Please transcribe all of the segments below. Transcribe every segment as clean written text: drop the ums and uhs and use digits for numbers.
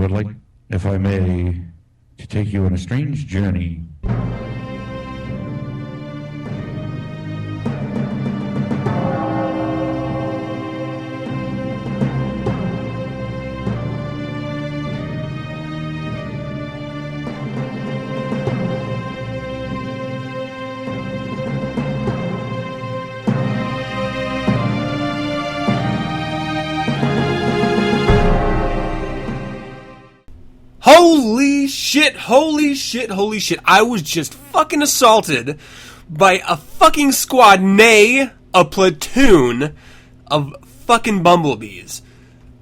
would like, if I may, to take you on a strange journey. Holy shit. I was just fucking assaulted by a fucking squad, nay, a platoon of fucking bumblebees.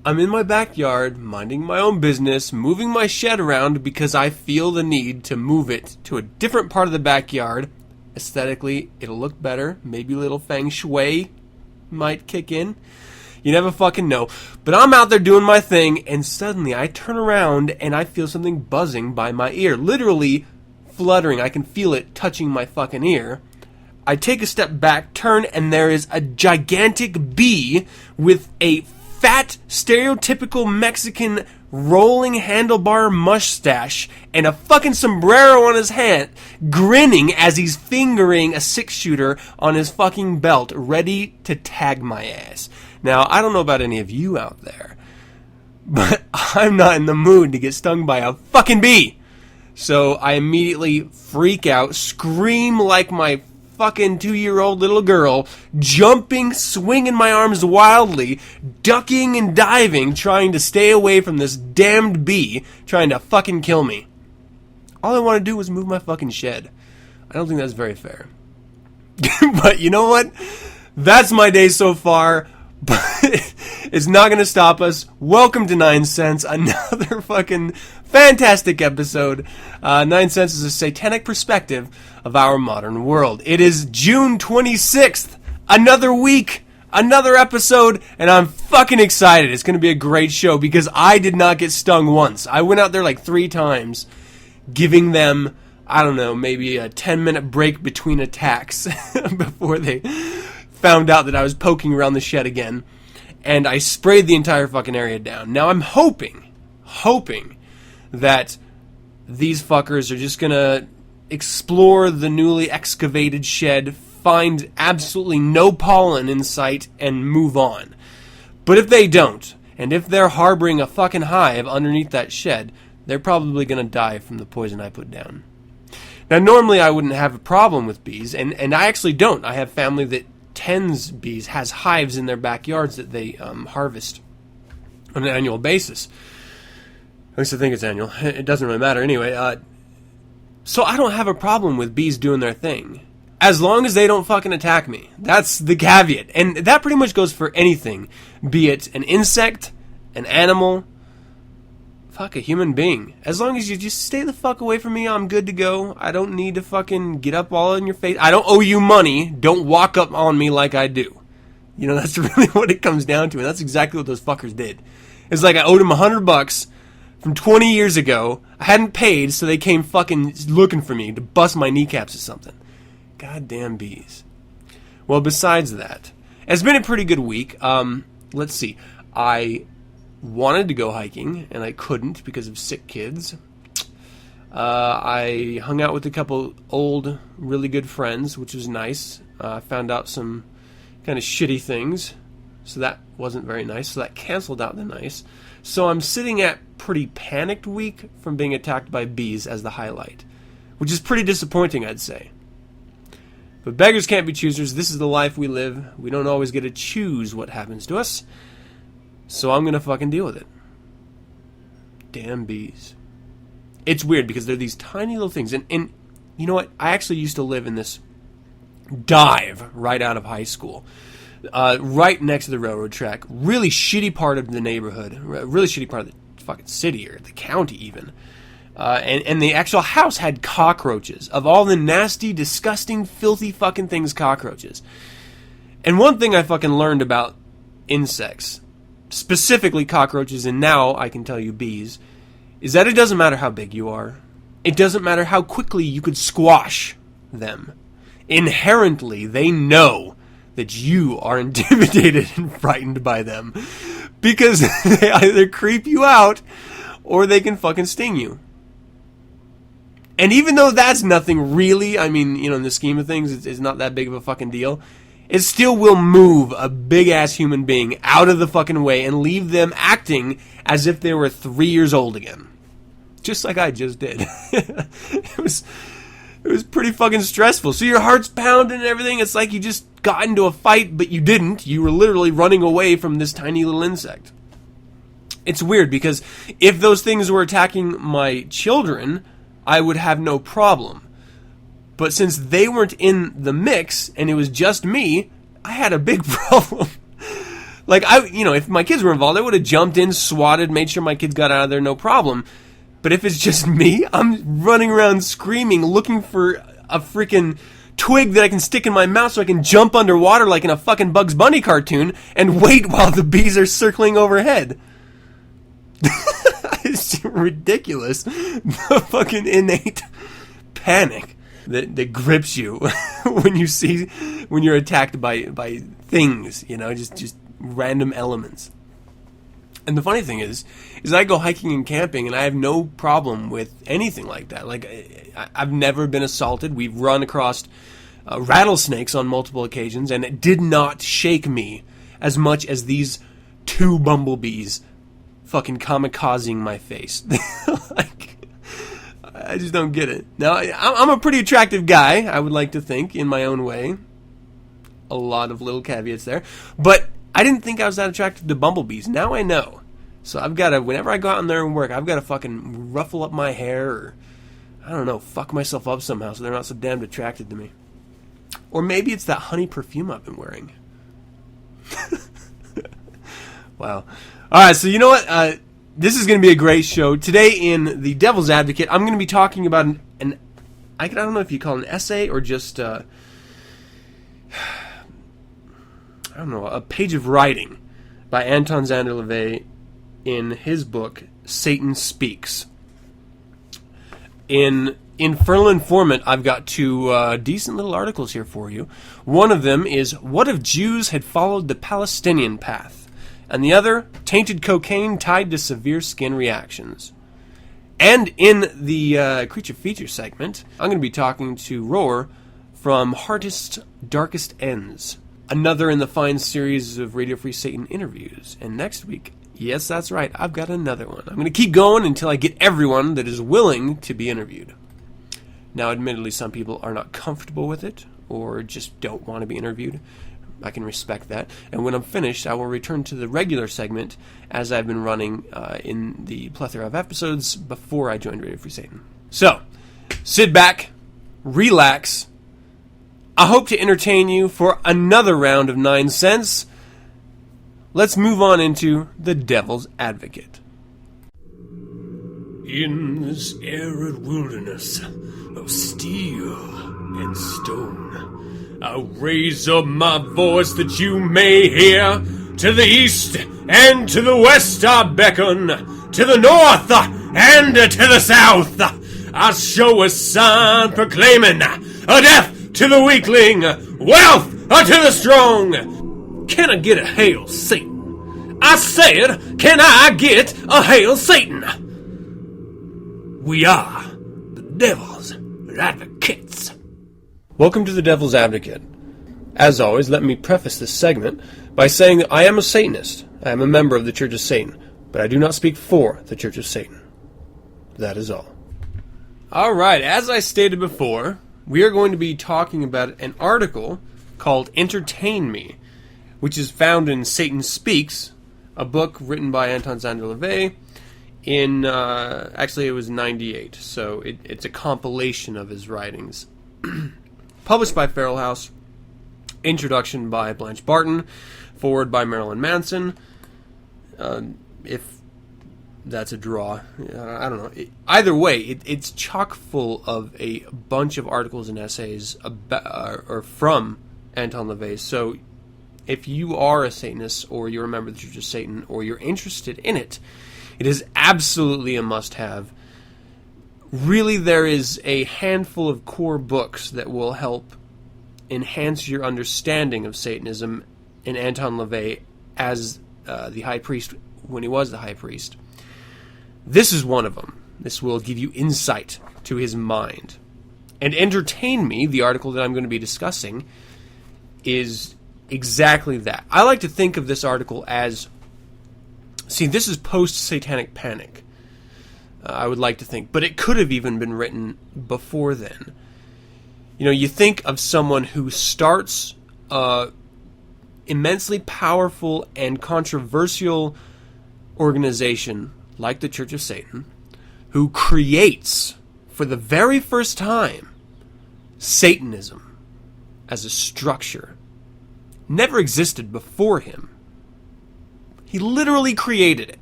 I'm in my backyard, minding my own business, moving my shed around because I feel the need to move it to a different part of the backyard. Aesthetically, it'll look better. Maybe a little feng shui might kick in. You never fucking know. But I'm out there doing my thing, and suddenly I turn around and I feel something buzzing by my ear. Literally fluttering. I can feel it touching my fucking ear. I take a step back, turn, and there is a gigantic bee with a fat, stereotypical Mexican rolling handlebar mustache and a fucking sombrero on his hand, grinning as he's fingering a 6-shooter on his fucking belt, ready to tag my ass. Now, I don't know about any of you out there, but I'm not in the mood to get stung by a fucking bee. So I immediately freak out, scream like my fucking 2-year-old little girl, jumping, swinging my arms wildly, ducking and diving, trying to stay away from this damned bee, trying to fucking kill me. All I want to do was move my fucking shed. I don't think that's very fair. But you know what? That's my day so far. But it's not going to stop us. Welcome to 9sense, another fucking fantastic episode. 9sense is a satanic perspective of our modern world. It is June 26th, another week, another episode, and I'm fucking excited. It's going to be a great show because I did not get stung once. I went out there like 3 times, giving them, I don't know, maybe a 10-minute break between attacks before they found out that I was poking around the shed again, and I sprayed the entire fucking area down. Now I'm hoping that these fuckers are just gonna explore the newly excavated shed, find absolutely no pollen in sight, and move on. But if they don't, and if they're harboring a fucking hive underneath that shed, they're probably gonna die from the poison I put down. Now normally I wouldn't have a problem with bees, and I actually don't. I have family that tends bees, has hives in their backyards that they harvest on an annual basis. At least I think it's annual. It doesn't really matter anyway. So I don't have a problem with bees doing their thing, as long as they don't fucking attack me. That's the caveat. And that pretty much goes for anything, be it an insect, an animal, fuck, a human being. As long as you just stay the fuck away from me, I'm good to go. I don't need to fucking get up all in your face. I don't owe you money. Don't walk up on me like I do. You know, that's really what it comes down to, and that's exactly what those fuckers did. It's like I owed them $100 from 20 years ago. I hadn't paid, so they came fucking looking for me to bust my kneecaps or something. Goddamn bees. Well, besides that, it's been a pretty good week. Let's see. I wanted to go hiking, and I couldn't because of sick kids. I hung out with a couple old, really good friends, which was nice. Found out some kind of shitty things, so that wasn't very nice. So that canceled out the nice. So I'm sitting at pretty panicked week from being attacked by bees as the highlight, which is pretty disappointing, I'd say. But beggars can't be choosers. This is the life we live. We don't always get to choose what happens to us. So I'm going to fucking deal with it. Damn bees. It's weird because they're these tiny little things. And you know what? I actually used to live in this dive right out of high school. Right next to the railroad track. Really shitty part of the neighborhood. Really shitty part of the fucking city or the county even. And the actual house had cockroaches. Of all the nasty, disgusting, filthy fucking things, cockroaches. And one thing I fucking learned about insects, specifically cockroaches, and now I can tell you bees, is that it doesn't matter how big you are. It doesn't matter how quickly you could squash them. Inherently, they know that you are intimidated and frightened by them. Because they either creep you out, or they can fucking sting you. And even though that's nothing really, I mean, in the scheme of things, it's not that big of a fucking deal, it still will move a big-ass human being out of the fucking way and leave them acting as if they were 3 years old again. Just like I just did. It was pretty fucking stressful. So your heart's pounding and everything. It's like you just got into a fight, but you didn't. You were literally running away from this tiny little insect. It's weird because if those things were attacking my children, I would have no problem. But since they weren't in the mix and it was just me, I had a big problem. Like, if my kids were involved, I would have jumped in, swatted, made sure my kids got out of there, no problem. But if it's just me, I'm running around screaming, looking for a freaking twig that I can stick in my mouth so I can jump underwater like in a fucking Bugs Bunny cartoon and wait while the bees are circling overhead. It's ridiculous. The fucking innate panic that grips you when you're attacked by things, just random elements. And the funny thing is I go hiking and camping and I have no problem with anything like that. Like, I've never been assaulted. We've run across rattlesnakes on multiple occasions and it did not shake me as much as these 2 bumblebees fucking kamikazing my face. Like, I just don't get it. Now, I'm a pretty attractive guy, I would like to think, in my own way. A lot of little caveats there. But I didn't think I was that attracted to bumblebees. Now I know. So I've got to, whenever I go out in there and work, I've got to fucking ruffle up my hair or, I don't know, fuck myself up somehow so they're not so damned attracted to me. Or maybe it's that honey perfume I've been wearing. Wow. Alright, so you know what? This is going to be a great show. Today in The Devil's Advocate, I'm going to be talking about I don't know if you call it an essay or just, I don't know, a page of writing by Anton Szandor LaVey in his book, Satan Speaks. In Infernal Informant, I've got 2 decent little articles here for you. One of them is, What if Jews had followed the Palestinian path? And the other, Tainted Cocaine Tied to Severe Skin Reactions. And in the Creature Feature segment, I'm going to be talking to Roar from HeArtist Darkest Ends. Another in the fine series of Radio Free Satan interviews. And next week, yes, that's right, I've got another one. I'm going to keep going until I get everyone that is willing to be interviewed. Now, admittedly, some people are not comfortable with it, or just don't want to be interviewed. I can respect that. And when I'm finished, I will return to the regular segment as I've been running in the plethora of episodes before I joined Radio Free Satan. So, sit back, relax. I hope to entertain you for another round of 9sense. Let's move on into The Devil's Advocate. In this arid wilderness of steel and stone, I'll raise up my voice that you may hear. To the east and to the west I beckon. To the north and to the south I show a sign proclaiming a death to the weakling, wealth to the strong. Can I get a hail Satan? I said, can I get a hail Satan? We are the Devil's Advocates. Welcome to The Devil's Advocate. As always, let me preface this segment by saying that I am a Satanist. I am a member of the Church of Satan, but I do not speak for the Church of Satan. That is all. Alright, as I stated before, we are going to be talking about an article called Entertain Me, which is found in Satan Speaks, a book written by Anton Szandor LaVey in, actually it was 98, so it's a compilation of his writings. Published by Feral House, introduction by Blanche Barton, forward by Marilyn Manson. If that's a draw, I don't know. Either way, it's chock full of a bunch of articles and essays or from Anton LaVey. So if you are a Satanist, or you're a member of the Church of Satan, or you're interested in it, it is absolutely a must-have. Really, there is a handful of core books that will help enhance your understanding of Satanism in Anton LaVey as the high priest, when he was the high priest. This is one of them. This will give you insight to his mind. And Entertain Me, the article that I'm going to be discussing, is exactly that. I like to think of this article as, this is post-Satanic Panic, I would like to think, but it could have even been written before then. You think of someone who starts a immensely powerful and controversial organization like the Church of Satan, who creates, for the very first time, Satanism as a structure. Never existed before him. He literally created it.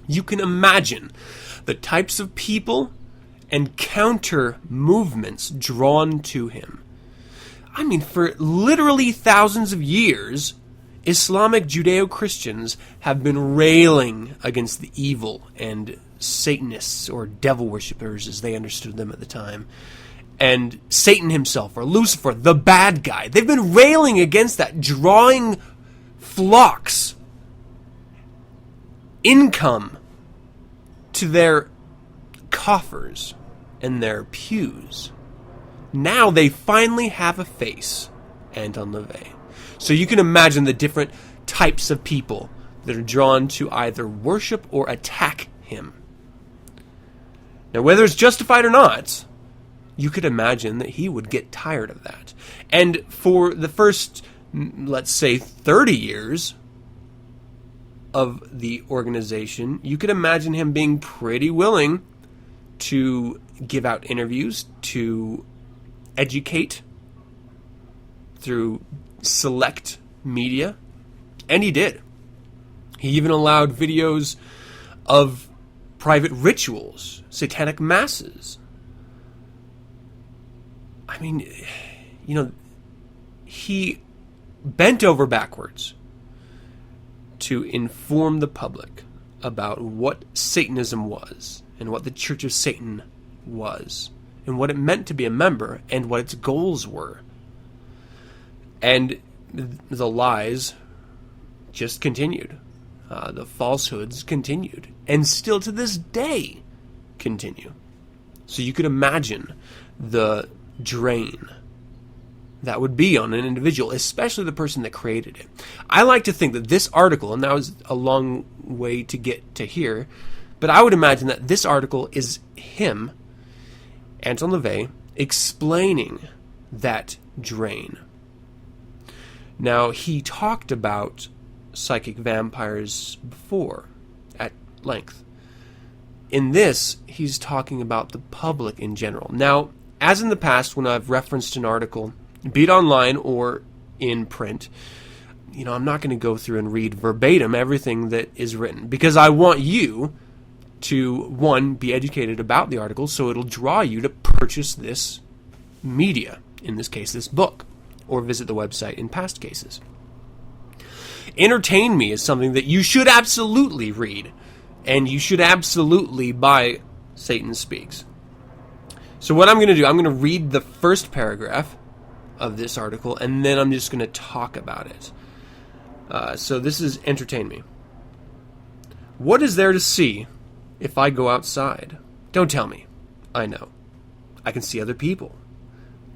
You can imagine the types of people and counter movements drawn to him. For literally thousands of years, Islamic Judeo-Christians have been railing against the evil and Satanists, or devil worshippers as they understood them at the time, and Satan himself, or Lucifer, the bad guy. They've been railing against that, drawing flocks, income to their coffers and their pews. Now they finally have a face, Anton LaVey. So you can imagine the different types of people that are drawn to either worship or attack him. Now, whether it's justified or not, you could imagine that he would get tired of that. And for the first, let's say, 30 years of the organization, you could imagine him being pretty willing to give out interviews, to educate through select media, and he did. He even allowed videos of private rituals, satanic masses. He bent over backwards to inform the public about what Satanism was, and what the Church of Satan was, and what it meant to be a member, and what its goals were. And the lies just continued. The falsehoods continued, and still to this day continue. So you could imagine the drain that would be on an individual, especially the person that created it. I like to think that this article, and that was a long way to get to here, but I would imagine that this article is him, Anton LaVey, explaining that drain. Now, he talked about psychic vampires before, at length. In this, he's talking about the public in general. Now, as in the past, when I've referenced an article, be it online or in print, I'm not going to go through and read verbatim everything that is written, because I want you to, one, be educated about the article, so it'll draw you to purchase this media, in this case, this book, or visit the website in past cases. Entertain Me is something that you should absolutely read, and you should absolutely buy Satan Speaks. So what I'm going to do, I'm going to read the first paragraph of this article, and then I'm just going to talk about it. So this is Entertain Me. What is there to see if I go outside? Don't tell me. I know. I can see other people.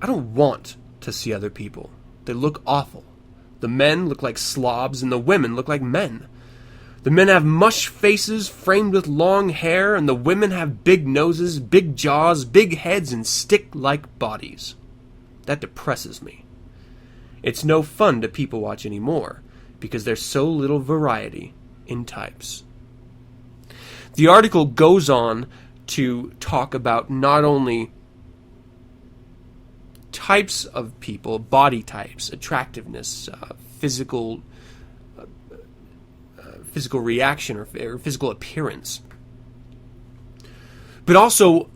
I don't want to see other people. They look awful. The men look like slobs, and the women look like men. The men have mush faces framed with long hair, and the women have big noses, big jaws, big heads, and stick-like bodies. That depresses me. It's no fun to people watch anymore, because there's so little variety in types. The article goes on to talk about not only types of people, body types, attractiveness, physical reaction or physical appearance, but also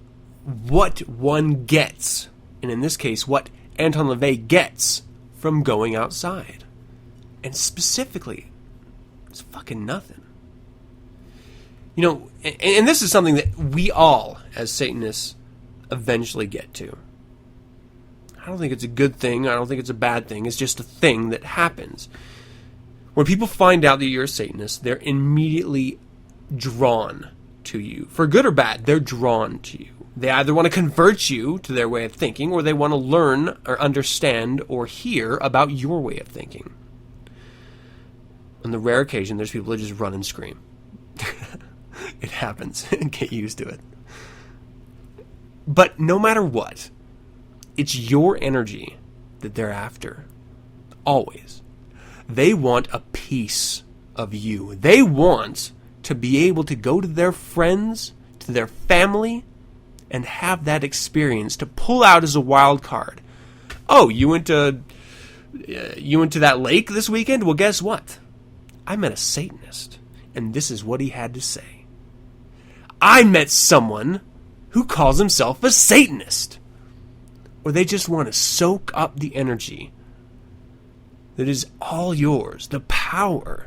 what one gets, and in this case, what Anton LaVey gets from going outside. And specifically, it's fucking nothing. And this is something that we all, as Satanists, eventually get to. I don't think it's a good thing. I don't think it's a bad thing. It's just a thing that happens. When people find out that you're a Satanist, they're immediately drawn to you. For good or bad, they're drawn to you. They either want to convert you to their way of thinking, or they want to learn or understand or hear about your way of thinking. On the rare occasion, there's people that just run and scream. It happens. Get used to it. But no matter what, it's your energy that they're after. Always. They want a piece of you. They want to be able to go to their friends, to their family, and have that experience to pull out as a wild card. Oh, you went to that lake this weekend? Well, guess what? I met a Satanist, and this is what he had to say. I met someone who calls himself a Satanist. Or they just want to soak up the energy that is all yours, the power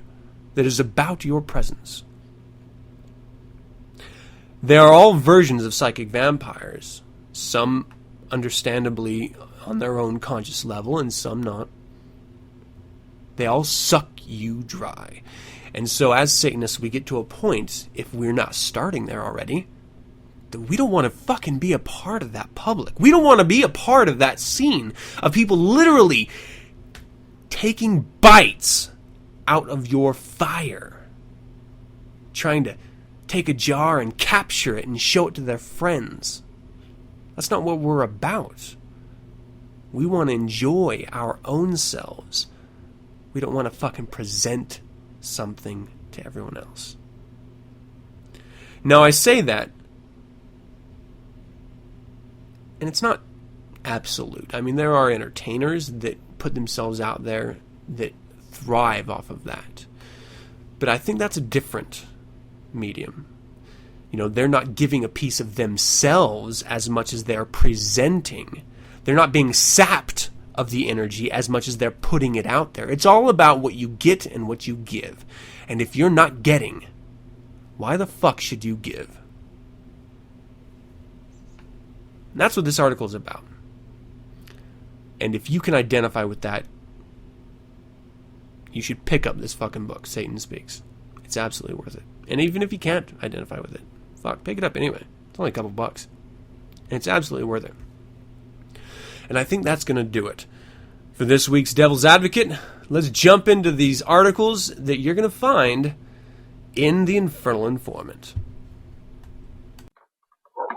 that is about your presence. They are all versions of psychic vampires, some understandably on their own conscious level and some not. They all suck you dry. And so as Satanists, we get to a point, if we're not starting there already, that we don't want to fucking be a part of that public. We don't want to be a part of that scene of people literally taking bites out of your fire, trying to take a jar and capture it and show it to their friends. That's not what we're about. We want to enjoy our own selves. We don't want to fucking present something to everyone else. Now, I say that, and it's not absolute. I mean, there are entertainers that put themselves out there that thrive off of that. But I think that's a different medium. You know, they're not giving a piece of themselves as much as they're presenting. They're not being sapped of the energy as much as they're putting it out there. It's all about what you get and what you give. And if you're not getting, why the fuck should you give? And that's what this article is about. And if you can identify with that, you should pick up this fucking book, Satan Speaks. It's absolutely worth it. And even if you can't identify with it, fuck, pick it up anyway. It's only a couple bucks. And it's absolutely worth it. And I think that's going to do it for this week's Devil's Advocate. Let's jump into these articles that you're going to find in the Infernal Informant.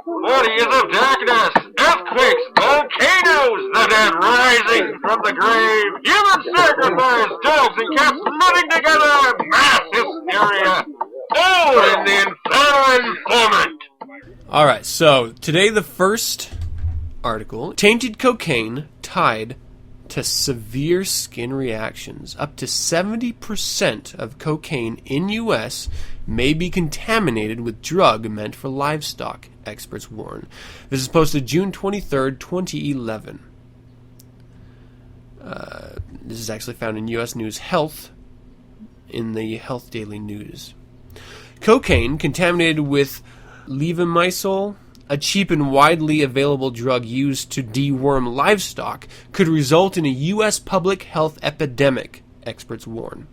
Bodies of darkness, earthquakes, volcanoes, the dead rising from the grave, human sacrifice, dogs and cats living together, mass hysteria, all in the Infernal Informant. Alright, so today the first article, tainted cocaine tied to severe skin reactions. Up to 70% of cocaine in U.S. may be contaminated with drug meant for livestock, experts warn. This is posted June 23rd, 2011. This is actually found in U.S. News Health in the Health Daily News. Cocaine contaminated with levamisole, a cheap and widely available drug used to deworm livestock, could result in a U.S. public health epidemic, experts warn.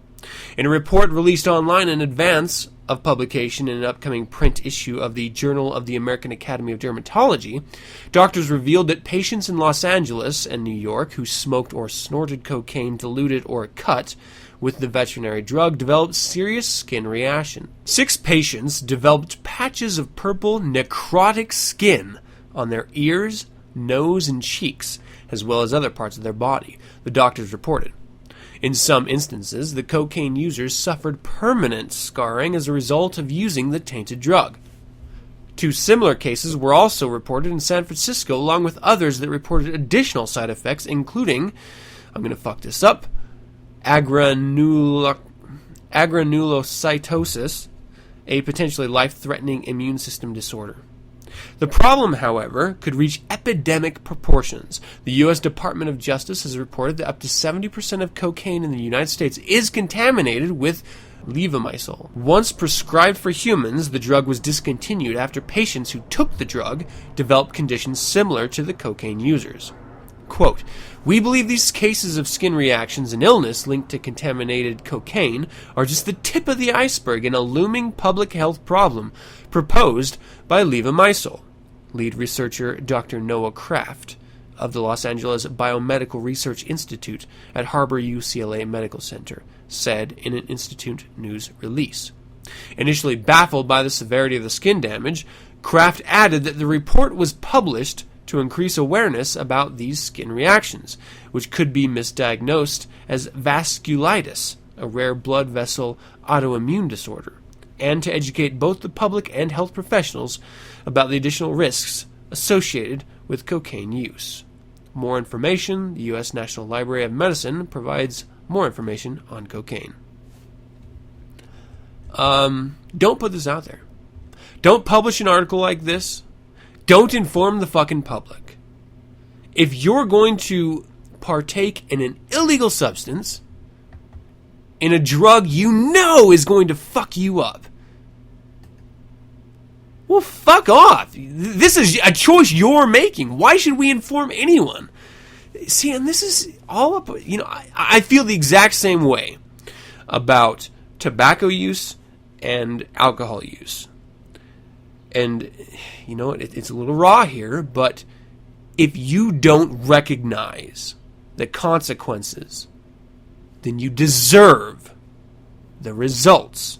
In a report released online in advance of publication in an upcoming print issue of the Journal of the American Academy of Dermatology, doctors revealed that patients in Los Angeles and New York who smoked or snorted cocaine diluted or cut with the veterinary drug developed serious skin reaction. 6 patients developed patches of purple necrotic skin on their ears, nose, and cheeks, as well as other parts of their body, the doctors reported. In some instances, the cocaine users suffered permanent scarring as a result of using the tainted drug. 2 similar cases were also reported in San Francisco, along with others that reported additional side effects, including, I'm going to fuck this up, agranulocytosis, a potentially life-threatening immune system disorder. The problem, however, could reach epidemic proportions. The U.S. Department of Justice has reported that up to 70% of cocaine in the United States is contaminated with levamisole. Once prescribed for humans, the drug was discontinued after patients who took the drug developed conditions similar to the cocaine users. Quote, "We believe these cases of skin reactions and illness linked to contaminated cocaine are just the tip of the iceberg in a looming public health problem proposed by Eviliv3, lead researcher Dr. Noah Kraft of the Los Angeles Biomedical Research Institute at Harbor UCLA Medical Center, said in an Institute news release. Initially baffled by the severity of the skin damage, Kraft added that the report was published to increase awareness about these skin reactions, which could be misdiagnosed as vasculitis, a rare blood vessel autoimmune disorder, and to educate both the public and health professionals about the additional risks associated with cocaine use. More information, the U.S. National Library of Medicine provides more information on cocaine. Don't put this out there. Don't publish an article like this. Don't inform the fucking public. If you're going to partake in an illegal substance, in a drug you know is going to fuck you up, well, fuck off. This is a choice you're making. Why should we inform anyone? See, and this is all up, I feel the exact same way about tobacco use and alcohol use. And, it's a little raw here, but if you don't recognize the consequences, then you deserve the results.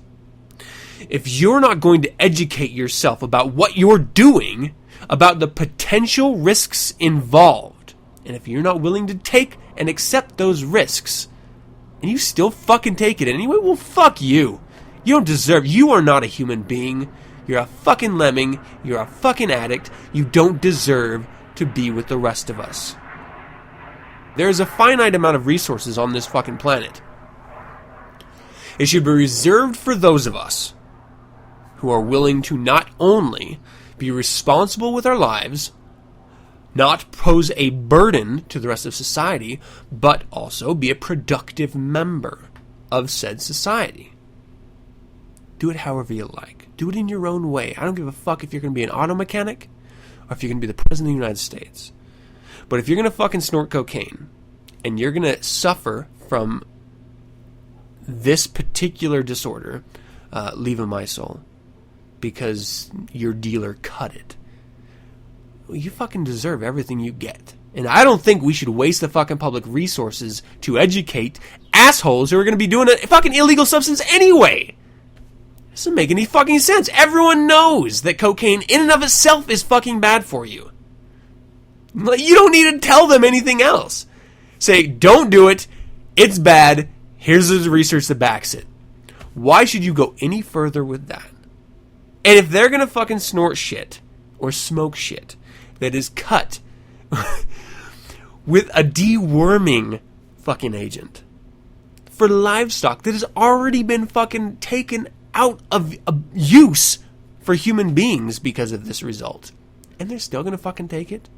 If you're not going to educate yourself about what you're doing, about the potential risks involved, and if you're not willing to take and accept those risks, and you still fucking take it anyway, well, fuck you. You don't deserve, you are not a human being. You're a fucking lemming. You're a fucking addict. You don't deserve to be with the rest of us. There's a finite amount of resources on this fucking planet. It should be reserved for those of us who are willing to not only be responsible with our lives, not pose a burden to the rest of society, but also be a productive member of said society. Do it however you like. Do it in your own way. I don't give a fuck if you're going to be an auto mechanic or if you're going to be the President of the United States. But if you're going to fucking snort cocaine and you're going to suffer from this particular disorder, Eviliv3, because your dealer cut it, well, you fucking deserve everything you get. And I don't think we should waste the fucking public resources to educate assholes who are going to be doing a fucking illegal substance anyway. Doesn't make any fucking sense. Everyone knows that cocaine in and of itself is fucking bad for you. You don't need to tell them anything else. Say, don't do it. It's bad. Here's the research that backs it. Why should you go any further with that? And if they're going to fucking snort shit or smoke shit that is cut with a deworming fucking agent for livestock that has already been fucking taken out of use for human beings because of this result, and they're still going to fucking take it,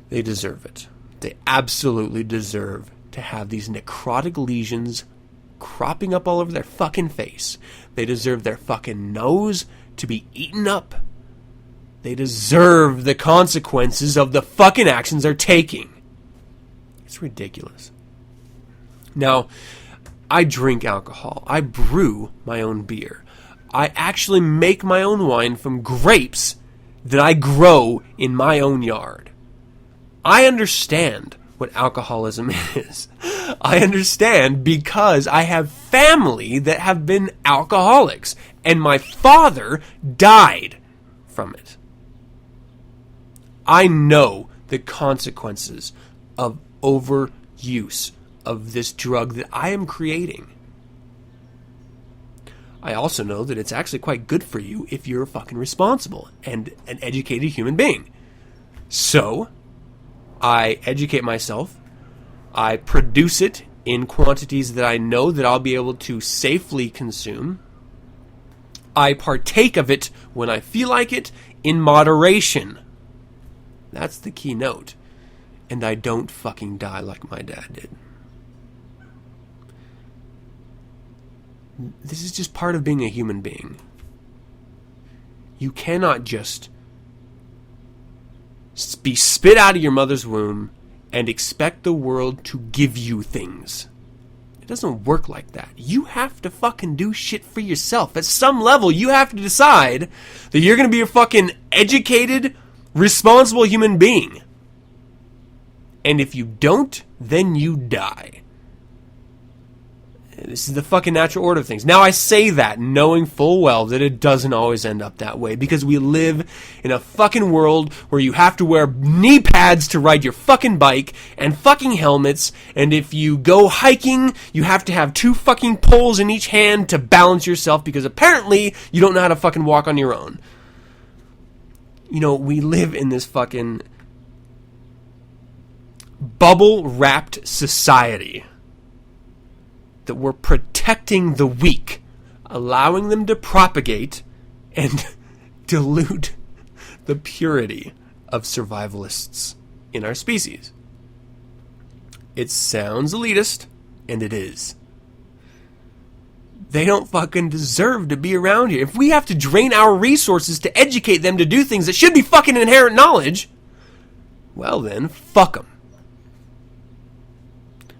they deserve it. They absolutely deserve to have these necrotic lesions cropping up all over their fucking face. They deserve their fucking nose to be eaten up. They deserve the consequences of the fucking actions they're taking. It's ridiculous. Now, I drink alcohol. I brew my own beer. I actually make my own wine from grapes that I grow in my own yard. I understand what alcoholism is. I understand because I have family that have been alcoholics, and my father died from it. I know the consequences of overuse of this drug that I am creating. I also know that it's actually quite good for you if you're fucking responsible and an educated human being. So, I educate myself. I produce it in quantities that I know that I'll be able to safely consume. I partake of it when I feel like it in moderation. That's the key note. And I don't fucking die like my dad did. This is just part of being a human being. You cannot just be spit out of your mother's womb and expect the world to give you things. It doesn't work like that. You have to fucking do shit for yourself. At some level, you have to decide that you're going to be a fucking educated, responsible human being. And if you don't, then you die. This is the fucking natural order of things. Now, I say that knowing full well that it doesn't always end up that way, because we live in a fucking world where you have to wear knee pads to ride your fucking bike and fucking helmets, and if you go hiking, you have to have 2 fucking poles in each hand to balance yourself, because apparently you don't know how to fucking walk on your own. You know, we live in this fucking bubble-wrapped society that we're protecting the weak, allowing them to propagate and dilute the purity of survivalists in our species. It sounds elitist, and it is. They don't fucking deserve to be around here. If we have to drain our resources to educate them to do things that should be fucking inherent knowledge, well then, fuck them.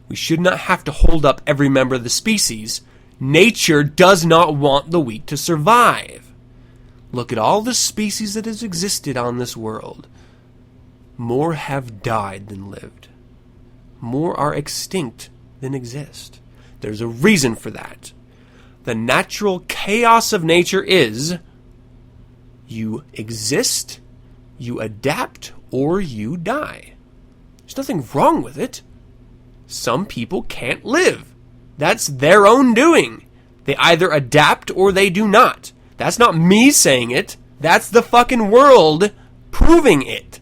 We should not have to hold up every member of the species. Nature does not want the weak to survive. Look at all the species that has existed on this world. More have died than lived. More are extinct than exist. There's a reason for that. The natural chaos of nature is you exist, you adapt, or you die. There's nothing wrong with it. Some people can't live. That's their own doing. They either adapt or they do not. That's not me saying it. That's the fucking world proving it.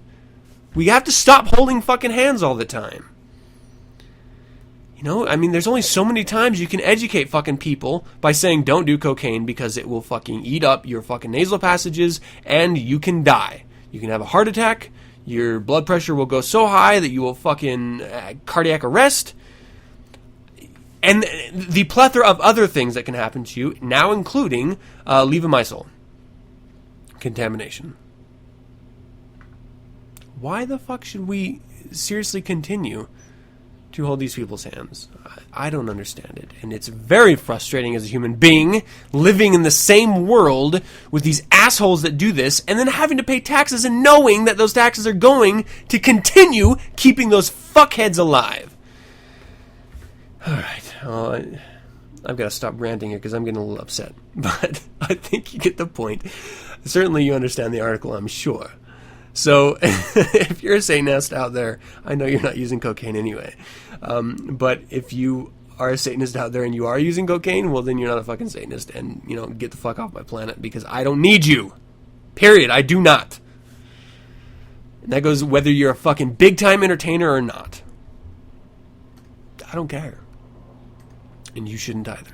We have to stop holding fucking hands all the time. You know, I mean, there's only so many times you can educate fucking people by saying don't do cocaine because it will fucking eat up your fucking nasal passages and you can die. You can have a heart attack. Your blood pressure will go so high that you will fucking cardiac arrest. And the plethora of other things that can happen to you, now including levomycin contamination. Why the fuck should we seriously continue to hold these people's hands? I don't understand it. And it's very frustrating as a human being living in the same world with these assholes that do this and then having to pay taxes and knowing that those taxes are going to continue keeping those fuckheads alive. Alright, I've got to stop ranting here because I'm getting a little upset. But I think you get the point. Certainly you understand the article, I'm sure. So, if you're a Satanist out there, I know you're not using cocaine anyway. But if you are a Satanist out there and you are using cocaine, well, then you're not a fucking Satanist. And, you know, get the fuck off my planet because I don't need you. Period. I do not. And that goes whether you're a fucking big-time entertainer or not. I don't care. And you shouldn't either.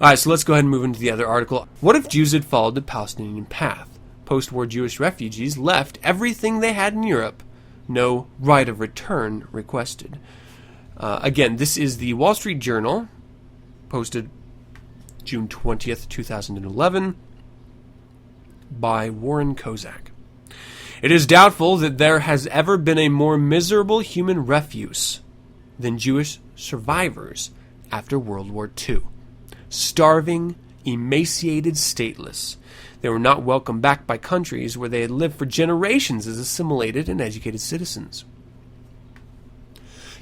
Alright, so let's go ahead and move into the other article. What if Jews had followed the Palestinian path? Post-war Jewish refugees left everything they had in Europe. No right of return requested. Again, this is the Wall Street Journal, posted June 20th, 2011, by Warren Kozak. It is doubtful that there has ever been a more miserable human refuse than Jewish survivors after World War II. Starving, emaciated, stateless. They were not welcomed back by countries where they had lived for generations as assimilated and educated citizens.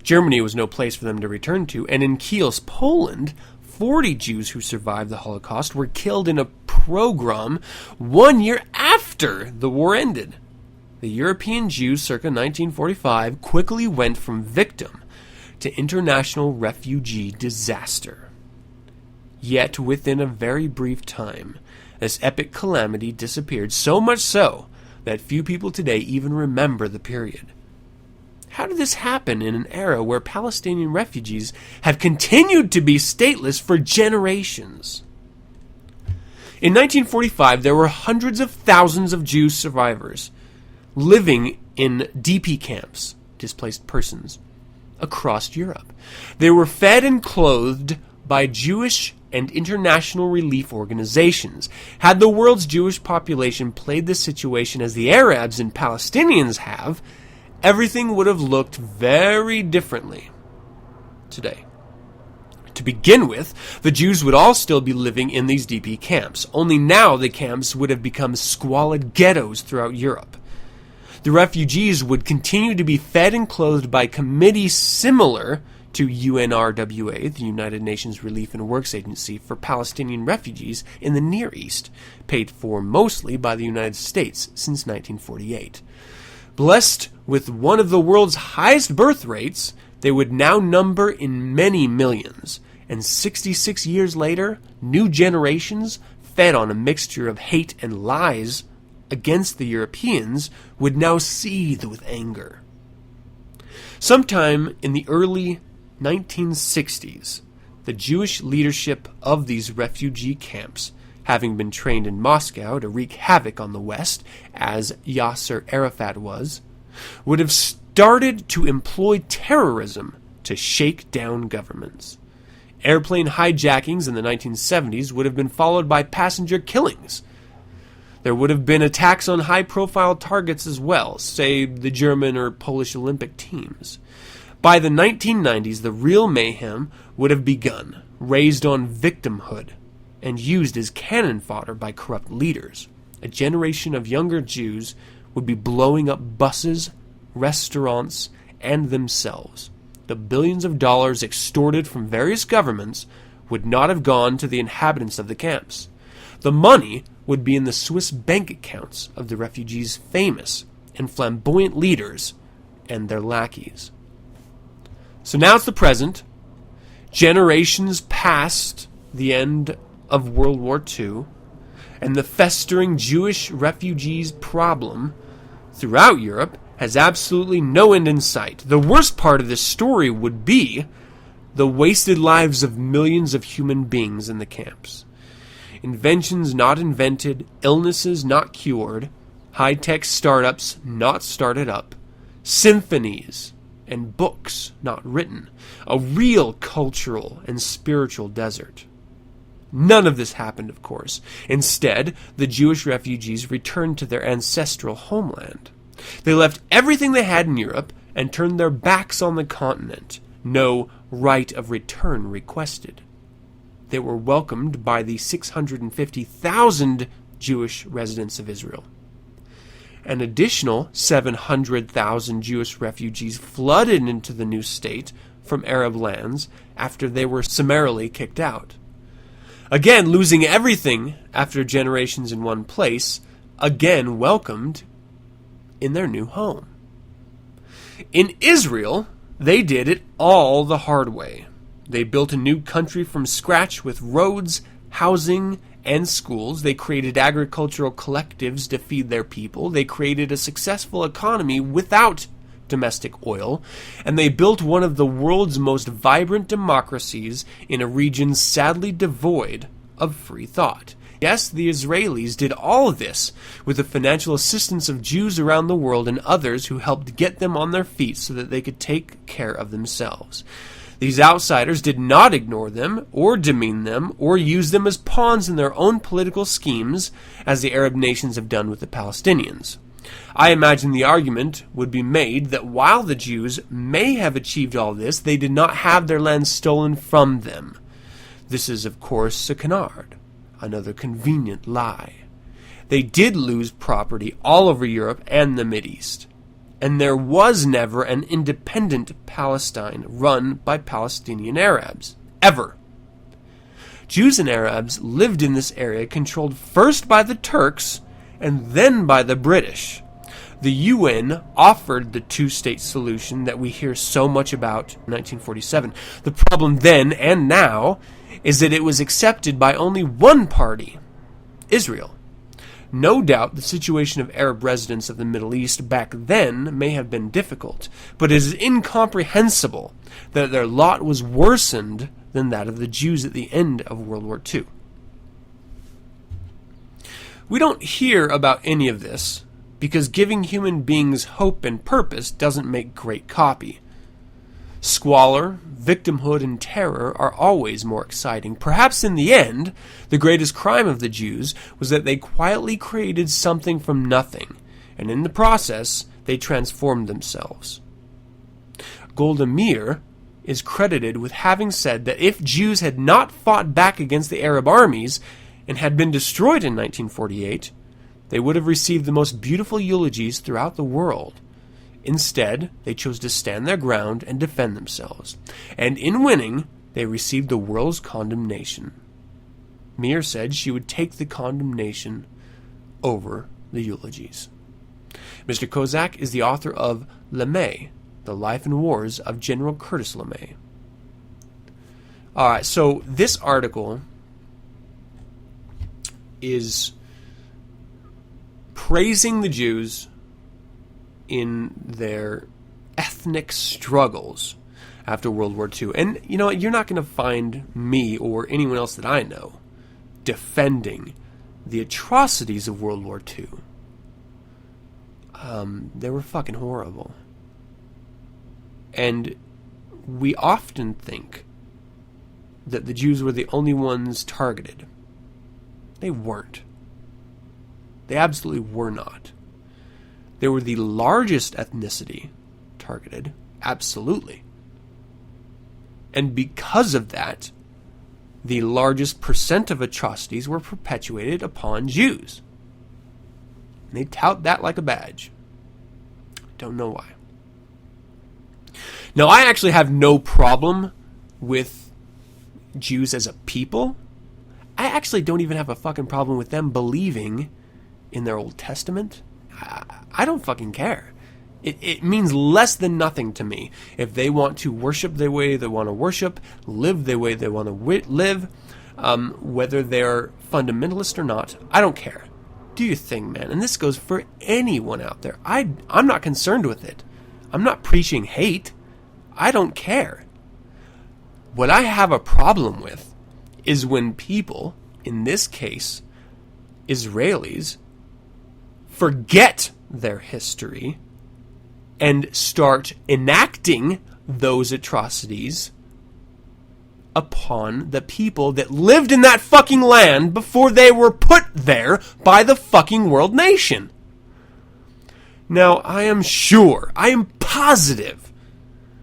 Germany was no place for them to return to, and in Kielce, Poland, 40 Jews who survived the Holocaust were killed in a pogrom 1 year after the war ended. The European Jews circa 1945 quickly went from victim to international refugee disaster. Yet within a very brief time, this epic calamity disappeared, so much so that few people today even remember the period. How did this happen in an era where Palestinian refugees have continued to be stateless for generations? In 1945, there were hundreds of thousands of Jewish survivors living in DP camps, displaced persons, across Europe. They were fed and clothed by Jewish and international relief organizations. Had the world's Jewish population played this situation as the Arabs and Palestinians have, everything would have looked very differently today. To begin with, the Jews would all still be living in these DP camps, only now the camps would have become squalid ghettos throughout Europe. The refugees would continue to be fed and clothed by committees similar to UNRWA, the United Nations Relief and Works Agency for Palestinian refugees in the Near East, paid for mostly by the United States since 1948. Blessed with one of the world's highest birth rates, they would now number in many millions, and 66 years later, new generations, fed on a mixture of hate and lies against the Europeans, would now seethe with anger. Sometime in the early 1960s, the Jewish leadership of these refugee camps, having been trained in Moscow to wreak havoc on the West, as Yasser Arafat was, would have started to employ terrorism to shake down governments. Airplane hijackings in the 1970s would have been followed by passenger killings. There would have been attacks on high-profile targets as well, say the German or Polish Olympic teams. By the 1990s, the real mayhem would have begun, raised on victimhood, and used as cannon fodder by corrupt leaders. A generation of younger Jews would be blowing up buses, restaurants, and themselves. The billions of dollars extorted from various governments would not have gone to the inhabitants of the camps. The money would be in the Swiss bank accounts of the refugees' famous and flamboyant leaders and their lackeys. So now it's the present. Generations past the end of World War II, and the festering Jewish refugees problem throughout Europe has absolutely no end in sight. The worst part of this story would be the wasted lives of millions of human beings in the camps. Inventions not invented, illnesses not cured, high-tech startups not started up, symphonies and books not written, a real cultural and spiritual desert. None of this happened, of course. Instead, the Jewish refugees returned to their ancestral homeland. They left everything they had in Europe and turned their backs on the continent. No right of return requested. They were welcomed by the 650,000 Jewish residents of Israel. An additional 700,000 Jewish refugees flooded into the new state from Arab lands after they were summarily kicked out. Again, losing everything after generations in one place, again welcomed in their new home. In Israel, they did it all the hard way. They built a new country from scratch with roads, housing, and schools. They created agricultural collectives to feed their people. They created a successful economy without domestic oil, and they built one of the world's most vibrant democracies in a region sadly devoid of free thought. Yes, the Israelis did all of this with the financial assistance of Jews around the world and others who helped get them on their feet so that they could take care of themselves. These outsiders did not ignore them or demean them or use them as pawns in their own political schemes, as the Arab nations have done with the Palestinians. I imagine the argument would be made that while the Jews may have achieved all this, they did not have their land stolen from them. This is, of course, a canard, another convenient lie. They did lose property all over Europe and the Mideast, and there was never an independent Palestine run by Palestinian Arabs, ever. Jews and Arabs lived in this area controlled first by the Turks and then by the British. The UN offered the two-state solution that we hear so much about in 1947. The problem then and now is that it was accepted by only one party, Israel. No doubt the situation of Arab residents of the Middle East back then may have been difficult, but it is incomprehensible that their lot was worsened than that of the Jews at the end of World War II. We don't hear about any of this because giving human beings hope and purpose doesn't make great copy. Squalor, victimhood, and terror are always more exciting. Perhaps in the end, the greatest crime of the Jews was that they quietly created something from nothing, and in the process, they transformed themselves. Golda Meir is credited with having said that if Jews had not fought back against the Arab armies and had been destroyed in 1948, they would have received the most beautiful eulogies throughout the world. Instead, they chose to stand their ground and defend themselves. And in winning, they received the world's condemnation. Meir said she would take the condemnation over the eulogies. Mr. Kozak is the author of LeMay, The Life and Wars of General Curtis LeMay. Alright, so this article is praising the Jews in their ethnic struggles after World War II. And you know what? You're not going to find me or anyone else that I know defending the atrocities of World War II. They were fucking horrible. And we often think that the Jews were the only ones targeted. They weren't. They absolutely were not. They were the largest ethnicity targeted, absolutely. And because of that, the largest percent of atrocities were perpetuated upon Jews. And they tout that like a badge. Don't know why. Now, I actually have no problem with Jews as a people. I actually don't even have a fucking problem with them believing in their Old Testament. I don't fucking care. It means less than nothing to me. If they want to worship the way they want to worship, live the way they want to live, whether they're fundamentalist or not, I don't care. Do your thing, man. And this goes for anyone out there. I'm not concerned with it. I'm not preaching hate. I don't care. What I have a problem with is when people, in this case, Israelis, forget their history and start enacting those atrocities upon the people that lived in that fucking land before they were put there by the fucking world nation. Now, I am sure, I am positive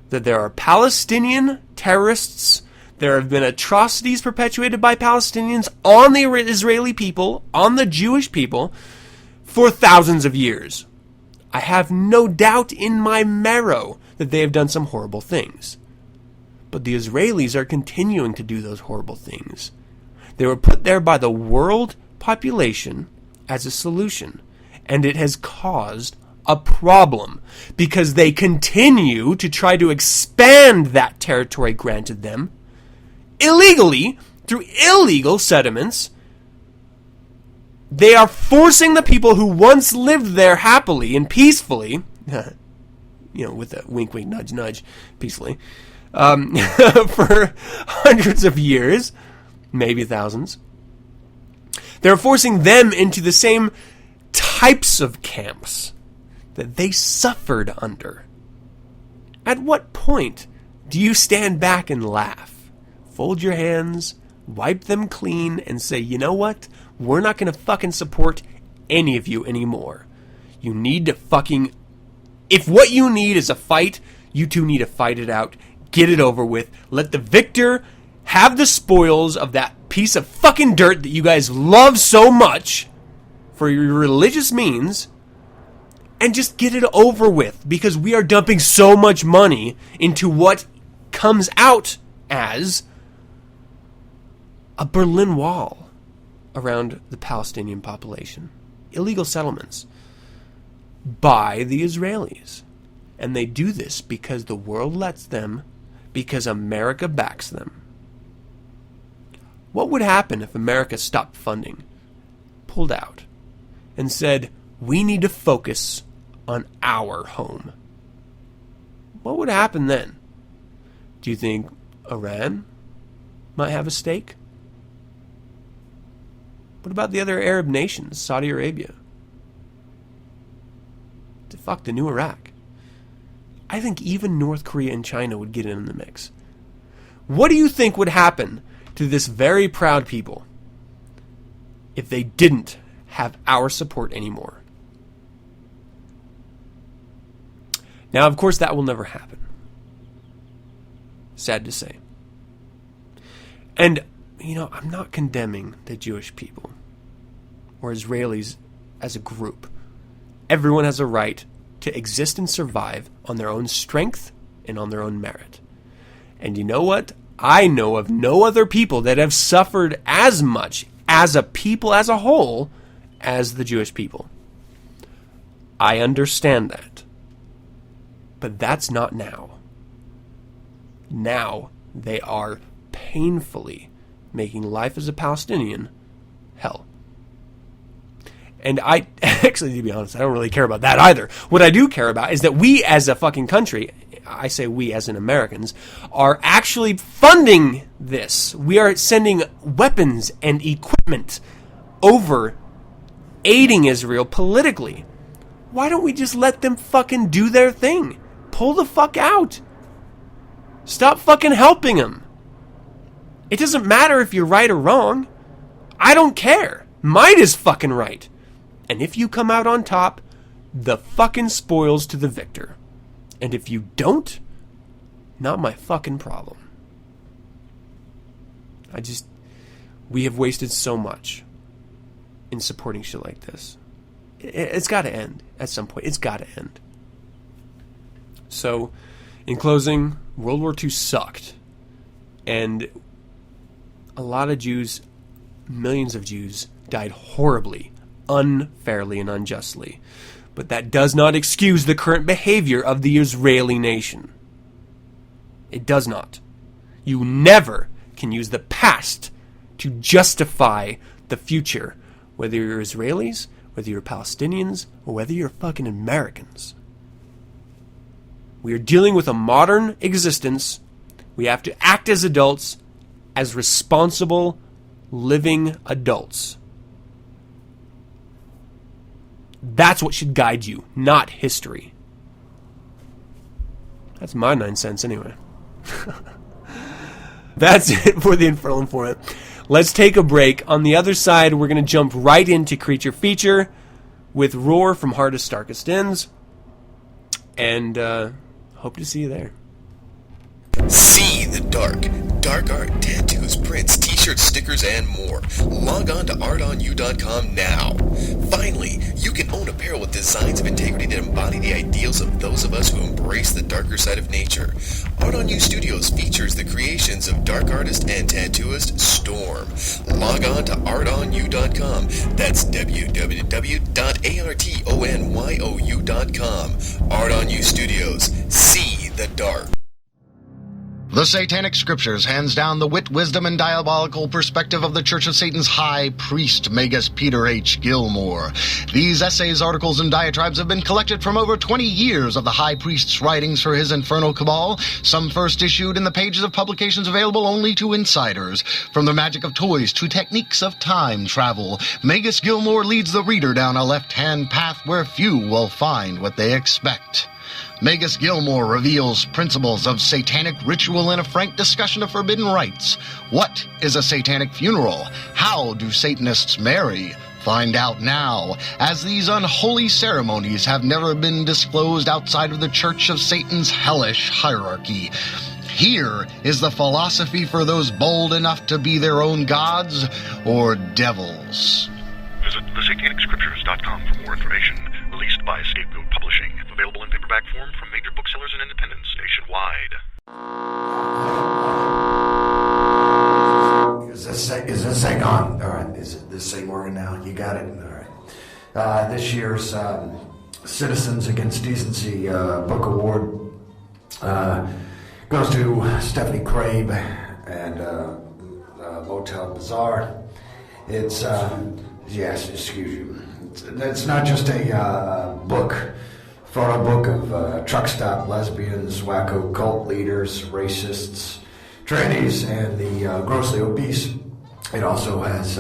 that there are Palestinian terrorists. There have been atrocities perpetuated by Palestinians on the Israeli people, on the Jewish people, for thousands of years. I have no doubt in my marrow that they have done some horrible things. But the Israelis are continuing to do those horrible things. They were put there by the world population as a solution, and it has caused a problem because they continue to try to expand that territory granted them illegally through illegal settlements. They are forcing the people who once lived there happily and peacefully, with a wink, wink, nudge, nudge, peacefully, for hundreds of years, maybe thousands. They're forcing them into the same types of camps that they suffered under. At what point do you stand back and laugh, fold your hands, wipe them clean, and say, you know what? We're not going to fucking support any of you anymore. You need to fucking... If what you need is a fight, you two need to fight it out. Get it over with. Let the victor have the spoils of that piece of fucking dirt that you guys love so much for your religious means, and just get it over with, because we are dumping so much money into what comes out as a Berlin Wall around the Palestinian population. Illegal settlements by the Israelis. And they do this because the world lets them, because America backs them. What would happen if America stopped funding, pulled out, and said, we need to focus on our home? What would happen then? Do you think Iran might have a stake? What about the other Arab nations, Saudi Arabia? Fuck, the new Iraq. I think even North Korea and China would get in the mix. What do you think would happen to this very proud people if they didn't have our support anymore? Now, of course, that will never happen. Sad to say. And, I'm not condemning the Jewish people or Israelis as a group. Everyone has a right to exist and survive on their own strength and on their own merit. And you know what? I know of no other people that have suffered as much as a people as a whole as the Jewish people. I understand that. But that's not now. Now they are painfully making life as a Palestinian hell. And I, actually, to be honest, I don't really care about that either. What I do care about is that we as a fucking country, I say we as in Americans, are actually funding this. We are sending weapons and equipment over aiding Israel politically. Why don't we just let them fucking do their thing? Pull the fuck out. Stop fucking helping them. It doesn't matter if you're right or wrong. I don't care. Might is fucking right. And if you come out on top, the fucking spoils to the victor. And if you don't, not my fucking problem. We have wasted so much in supporting shit like this. It's got to end at some point. It's got to end. So, in closing, World War II sucked. And a lot of Jews, millions of Jews, died horribly, unfairly, and unjustly. But that does not excuse the current behavior of the Israeli nation. It does not. You never can use the past to justify the future, whether you're Israelis, whether you're Palestinians, or whether you're fucking Americans. We are dealing with a modern existence. We have to act as adults, as responsible, living adults. That's what should guide you, not history. That's my 9 cents anyway. That's it for the Infernal Informant. Let's take a break. On the other side, we're going to jump right into Creature Feature with Roar from Hardest Darkest Ends. And hope to see you there. See the dark. Dark art, tattoos, prints, t-shirts, stickers, and more. Log on to artonu.com now. Finally, you can own apparel with designs of integrity that embody the ideals of those of us who embrace the darker side of nature. Art on You Studios features the creations of dark artist and tattooist Storm. Log on to artonu.com. That's www.artonyou.com. Art on You Studios. See the dark. The Satanic Scriptures hands down the wit, wisdom, and diabolical perspective of the Church of Satan's High Priest, Magus Peter H. Gilmore. These essays, articles, and diatribes have been collected from over 20 years of the High Priest's writings for his infernal cabal, some first issued in the pages of publications available only to insiders. From the magic of toys to techniques of time travel, Magus Gilmore leads the reader down a left-hand path where few will find what they expect. Magus Gilmore reveals principles of satanic ritual in a frank discussion of forbidden rites. What is a satanic funeral? How do Satanists marry? Find out now, as these unholy ceremonies have never been disclosed outside of the Church of Satan's hellish hierarchy. Here is the philosophy for those bold enough to be their own gods or devils. Visit thesatanicscriptures.com for more information. Released by Scapegoat Publishing. Available in paperback form from major booksellers and independents nationwide. Is this thing on? All right. Is this thing working now? You got it. All right. This year's Citizens Against Decency book award goes to Stephanie Crabe and Motel Bazaar. It's yes, excuse you. It's not just a photo book of truck stop lesbians, wacko cult leaders, racists, trannies, and the grossly obese. It also has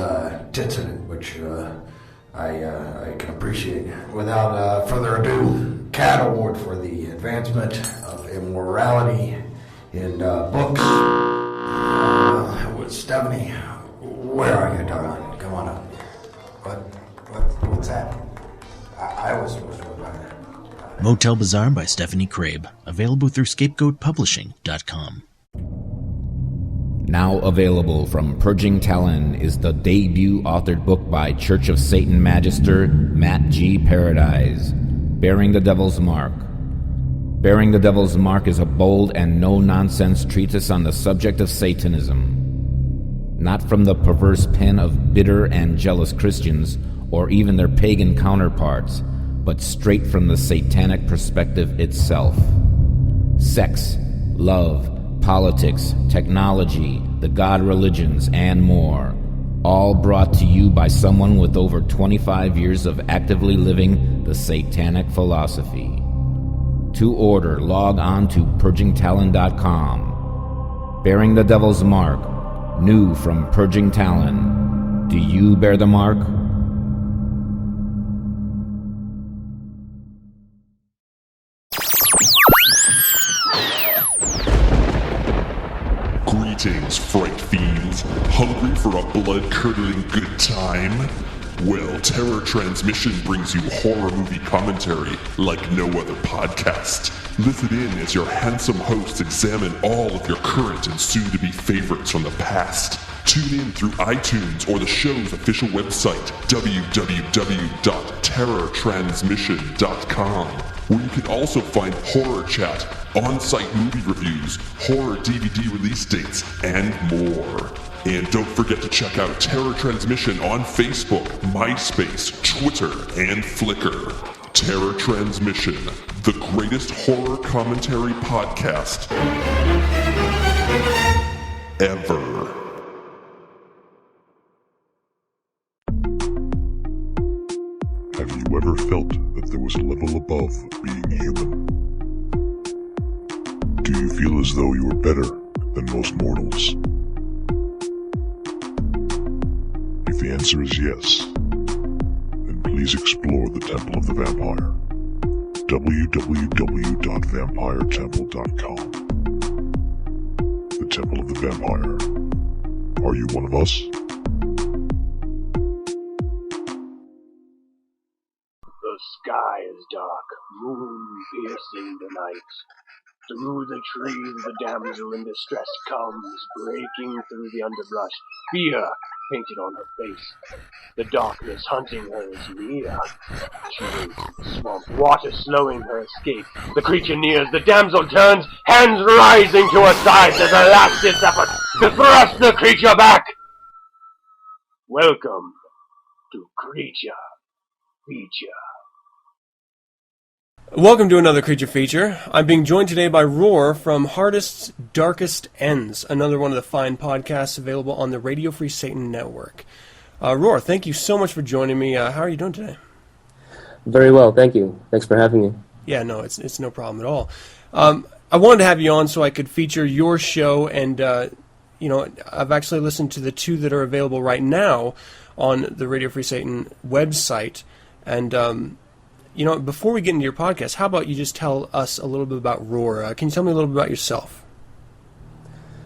tits in it, which I can appreciate. Without further ado, CAT Award for the advancement of immorality in books. Stephanie, where are you, darling? Come on up. What's that? I was supposed to go down there. Motel Bazaar by Stephanie Crabe, available through scapegoatpublishing.com. Now available from Purging Talon is the debut authored book by Church of Satan Magister Matt G. Paradise, Bearing the Devil's Mark. Bearing the Devil's Mark is a bold and no-nonsense treatise on the subject of Satanism. Not from the perverse pen of bitter and jealous Christians, or even their pagan counterparts, but straight from the satanic perspective itself. Sex, love, politics, technology, the god religions, and more, all brought to you by someone with over 25 years of actively living the satanic philosophy. To order, log on to purgingtalon.com. Bearing the Devil's Mark, new from Purging Talon. Do you bear the mark? Greetings, fright fiends. Hungry for a blood-curdling good time? Well, Terror Transmission brings you horror movie commentary like no other podcast. Listen in as your handsome hosts examine all of your current and soon-to-be favorites from the past. Tune in through iTunes or the show's official website, www.terrortransmission.com, where you can also find horror chat, on-site movie reviews, horror DVD release dates, and more. And don't forget to check out Terror Transmission on Facebook, MySpace, Twitter, and Flickr. Terror Transmission, the greatest horror commentary podcast ever. Have you ever felt that there was a level above being human? Do you feel as though you are better than most mortals? If the answer is yes, then please explore the Temple of the Vampire. www.vampiretemple.com. The Temple of the Vampire. Are you one of us? The sky is dark, moon piercing the night. Through the trees the damsel in distress comes, breaking through the underbrush, fear painted on her face. The darkness hunting her is near. She waits in the swamp, water slowing her escape. The creature nears, the damsel turns, hands rising to her sides as a last-ditch effort to thrust the creature back. Welcome to Creature Feature. Welcome to another Creature Feature. I'm being joined today by Roar from HeArtist's Darkest Ends, another one of the fine podcasts available on the Radio Free Satan Network. Roar, thank you so much for joining me. How are you doing today? Very well, thank you. Thanks for having me. Yeah, no, it's no problem at all. I wanted to have you on so I could feature your show, and I've actually listened to the two that are available right now on the Radio Free Satan website, and before we get into your podcast, how about you just tell us a little bit about Roar? Can you tell me a little bit about yourself?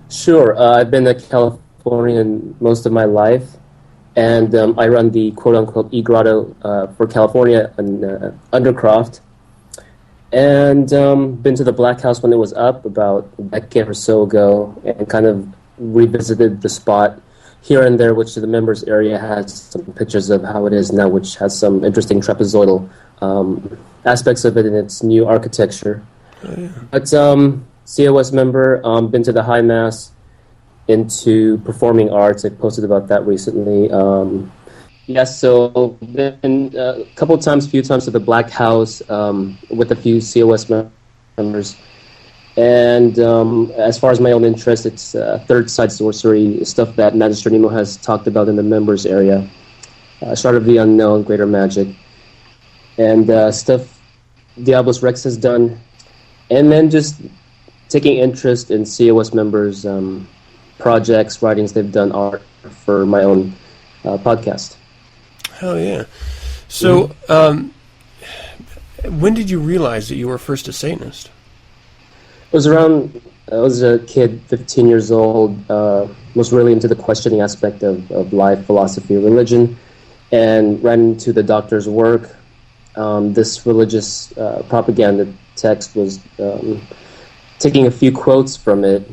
Sure. I've been a Californian most of my life, and I run the quote-unquote e-grotto for California in Undercroft, and been to the Black House when it was up about a decade or so ago, and kind of revisited the spot here and there, which the members area has some pictures of how it is now, which has some interesting trapezoidal aspects of it in its new architecture. Oh, yeah. But COS member, been to the High Mass, into performing arts. I posted about that recently. So been a few times to the Black House with a few COS members. And as far as my own interest, it's third side sorcery, stuff that Magister Nemo has talked about in the members area. Shard of the Unknown, Greater Magic, and stuff Diablos Rex has done. And then just taking interest in COS members' projects, writings they've done, art for my own podcast. Hell yeah. So, when did you realize that you were first a Satanist? I was a kid, 15 years old, was really into the questioning aspect of life, philosophy, religion, and ran into the doctor's work, this religious propaganda text was taking a few quotes from it,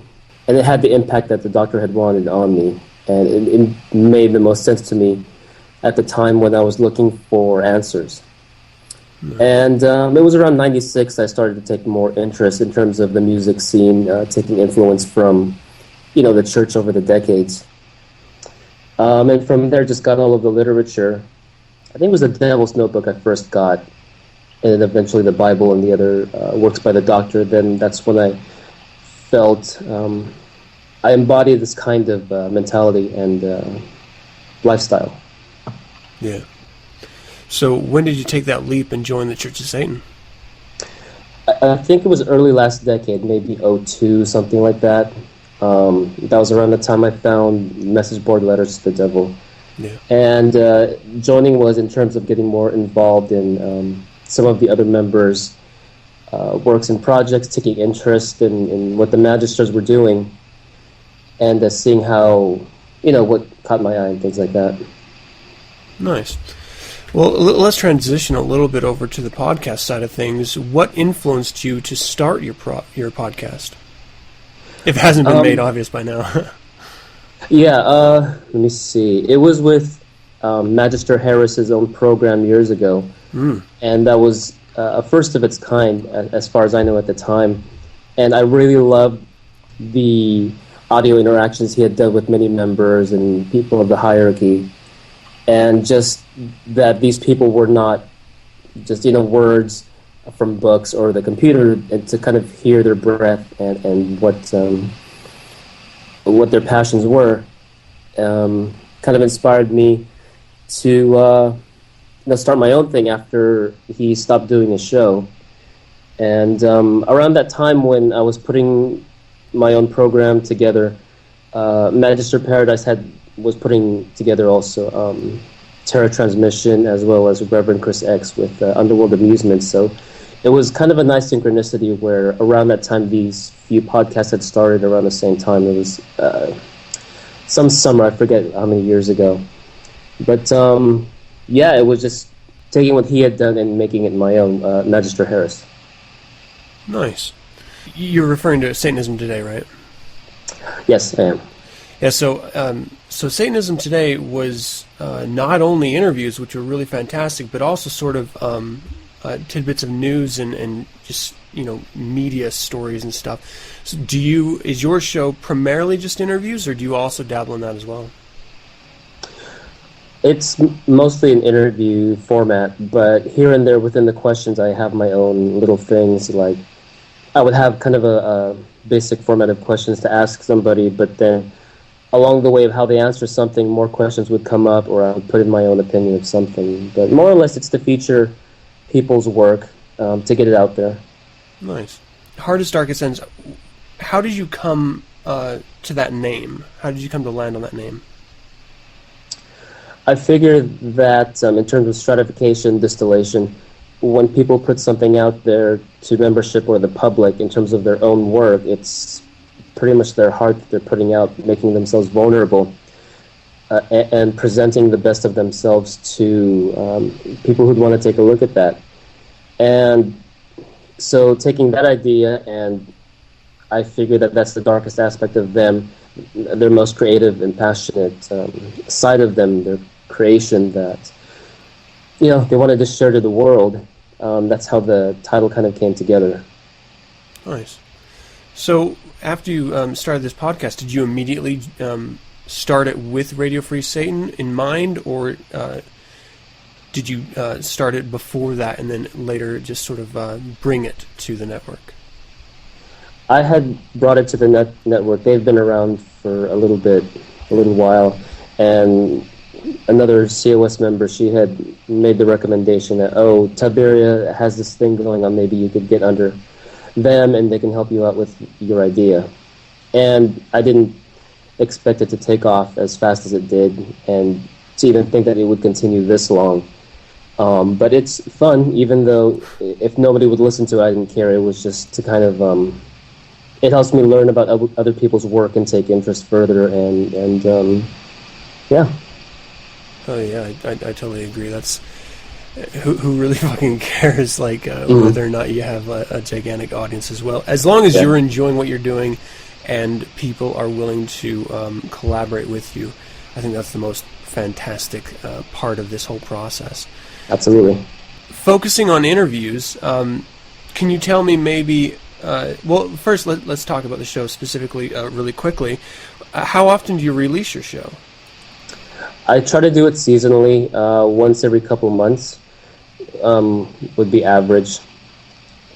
and it had the impact that the doctor had wanted on me, and it made the most sense to me at the time when I was looking for answers. And it was around 96 I started to take more interest in terms of the music scene, taking influence from, the church over the decades. And from there just got all of the literature. I think it was the Devil's Notebook I first got, and then eventually the Bible and the other works by the doctor. Then that's when I felt I embodied this kind of mentality and lifestyle. Yeah. So when did you take that leap and join the Church of Satan? I think it was early last decade, maybe 2002, something like that. That was around the time I found message board letters to the devil. Yeah. And joining was in terms of getting more involved in some of the other members' works and projects, taking interest in what the magisters were doing, and seeing how, what caught my eye and things like that. Nice. Well, let's transition a little bit over to the podcast side of things. What influenced you to start your podcast? If it hasn't been made obvious by now. Yeah, let me see. It was with Magister Harris's own program years ago, and that was a first of its kind, as far as I know at the time. And I really loved the audio interactions he had done with many members and people of the hierarchy, and just that these people were not just, words from books or the computer, and to kind of hear their breath and what their passions were, kind of inspired me to start my own thing after he stopped doing his show. And around that time when I was putting my own program together, Magister Paradise was putting together also Terror Transmission, as well as Reverend Chris X with Underworld Amusement. So it was kind of a nice synchronicity where around that time these few podcasts had started around the same time. It was some summer, I forget how many years ago. But it was just taking what he had done and making it my own, Magister Harris. Nice. You're referring to Satanism Today, right? Yes, I am. Yeah, so Satanism Today was not only interviews, which were really fantastic, but also sort of tidbits of news and just media stories and stuff. So is your show primarily just interviews, or do you also dabble in that as well? It's mostly an interview format, but here and there within the questions I have my own little things. Like I would have kind of a basic format of questions to ask somebody, but then along the way of how they answer something, more questions would come up, or I would put in my own opinion of something. But more or less, it's to feature people's work, to get it out there. Nice. Hardest, Darkest Ends, how did you come to that name? How did you come to land on that name? I figured that in terms of stratification, distillation, when people put something out there to membership or the public in terms of their own work, it's pretty much their heart that they're putting out, making themselves vulnerable, and presenting the best of themselves to people who'd want to take a look at that. And so taking that idea, and I figure that that's the darkest aspect of them, their most creative and passionate side of them, their creation that, they wanted to share to the world. That's how the title kind of came together. Nice. So after you started this podcast, did you immediately start it with Radio Free Satan in mind, or did you start it before that and then later just sort of bring it to the network? I had brought it to the network. They've been around for a little while, and another COS member, she had made the recommendation that, Tiberia has this thing going on, maybe you could get under them and they can help you out with your idea. And I didn't expect it to take off as fast as it did, and to even think that it would continue this long. But it's fun, even though if nobody would listen to it, I didn't care. It was just to kind of, it helps me learn about other people's work and take interest further, and yeah. Oh yeah, I totally agree. who really fucking cares, like, whether or not you have a gigantic audience as well. As long as you're enjoying what you're doing and people are willing to collaborate with you, I think that's the most fantastic part of this whole process. Absolutely. Focusing on interviews, can you tell me maybe, well, first let's talk about the show specifically really quickly. How often do you release your show? I try to do it seasonally, once every couple months. Would be average.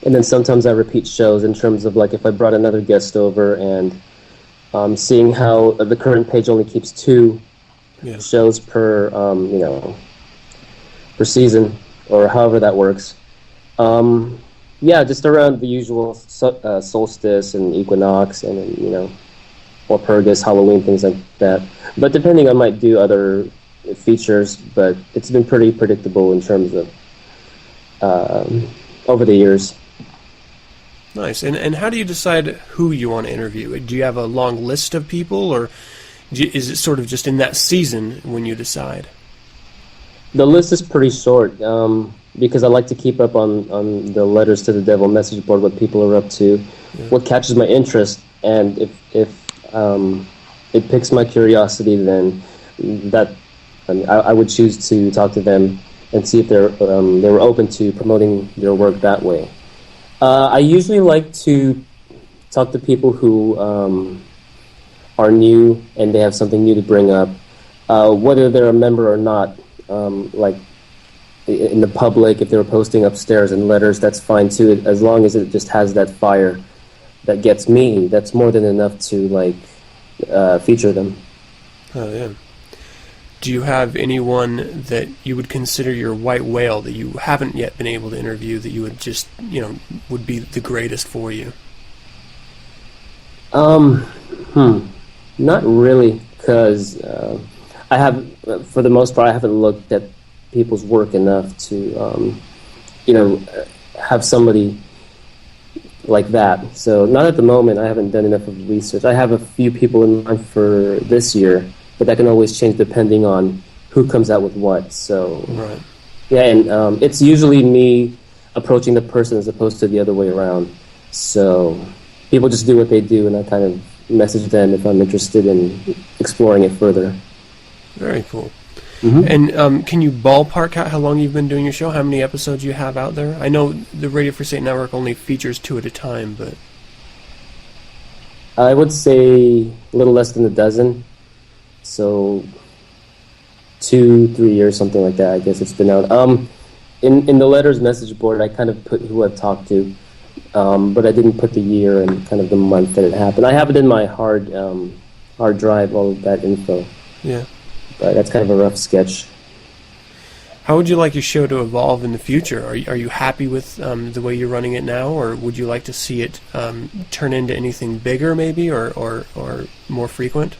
And then sometimes I repeat shows in terms of, like, if I brought another guest over and seeing how the current page only keeps 2 shows per, per season, or however that works. Just around the usual solstice and equinox and, Walpurgis, Halloween, things like that. But depending, I might do other features, but it's been pretty predictable in terms of over the years. Nice. And how do you decide who you want to interview? Do you have a long list of people, or is it sort of just in that season when you decide? The list is pretty short, because I like to keep up on the Letters to the Devil message board, what people are up to, what catches my interest, and if it piques my curiosity, then I would choose to talk to them and see if they were open to promoting their work that way. I usually like to talk to people who are new and they have something new to bring up, whether they're a member or not. Like in the public, if they were posting upstairs in letters, that's fine too, as long as it just has that fire that gets me. That's more than enough to feature them. Oh yeah. Do you have anyone that you would consider your white whale that you haven't yet been able to interview that you would just, would be the greatest for you? Not really, because I have, for the most part, I haven't looked at people's work enough to, have somebody like that. So not at the moment. I haven't done enough of research. I have a few people in mind for this year, but that can always change depending on who comes out with what. So, right. Yeah, and it's usually me approaching the person as opposed to the other way around. So people just do what they do, and I kind of message them if I'm interested in exploring it further. Very cool. Mm-hmm. And can you ballpark out how long you've been doing your show? How many episodes you have out there? I know the Radio Free Satan Network only features 2 at a time, but I would say a little less than a dozen. So 2-3 years, something like that. I guess it's been out. In the letters message board, I kind of put who I've talked to, but I didn't put the year and kind of the month that it happened. I have it in my hard drive, all of that info. Yeah. But that's kind of a rough sketch. How would you like your show to evolve in the future? Are you happy with the way you're running it now, or would you like to see it turn into anything bigger, maybe, or more frequent?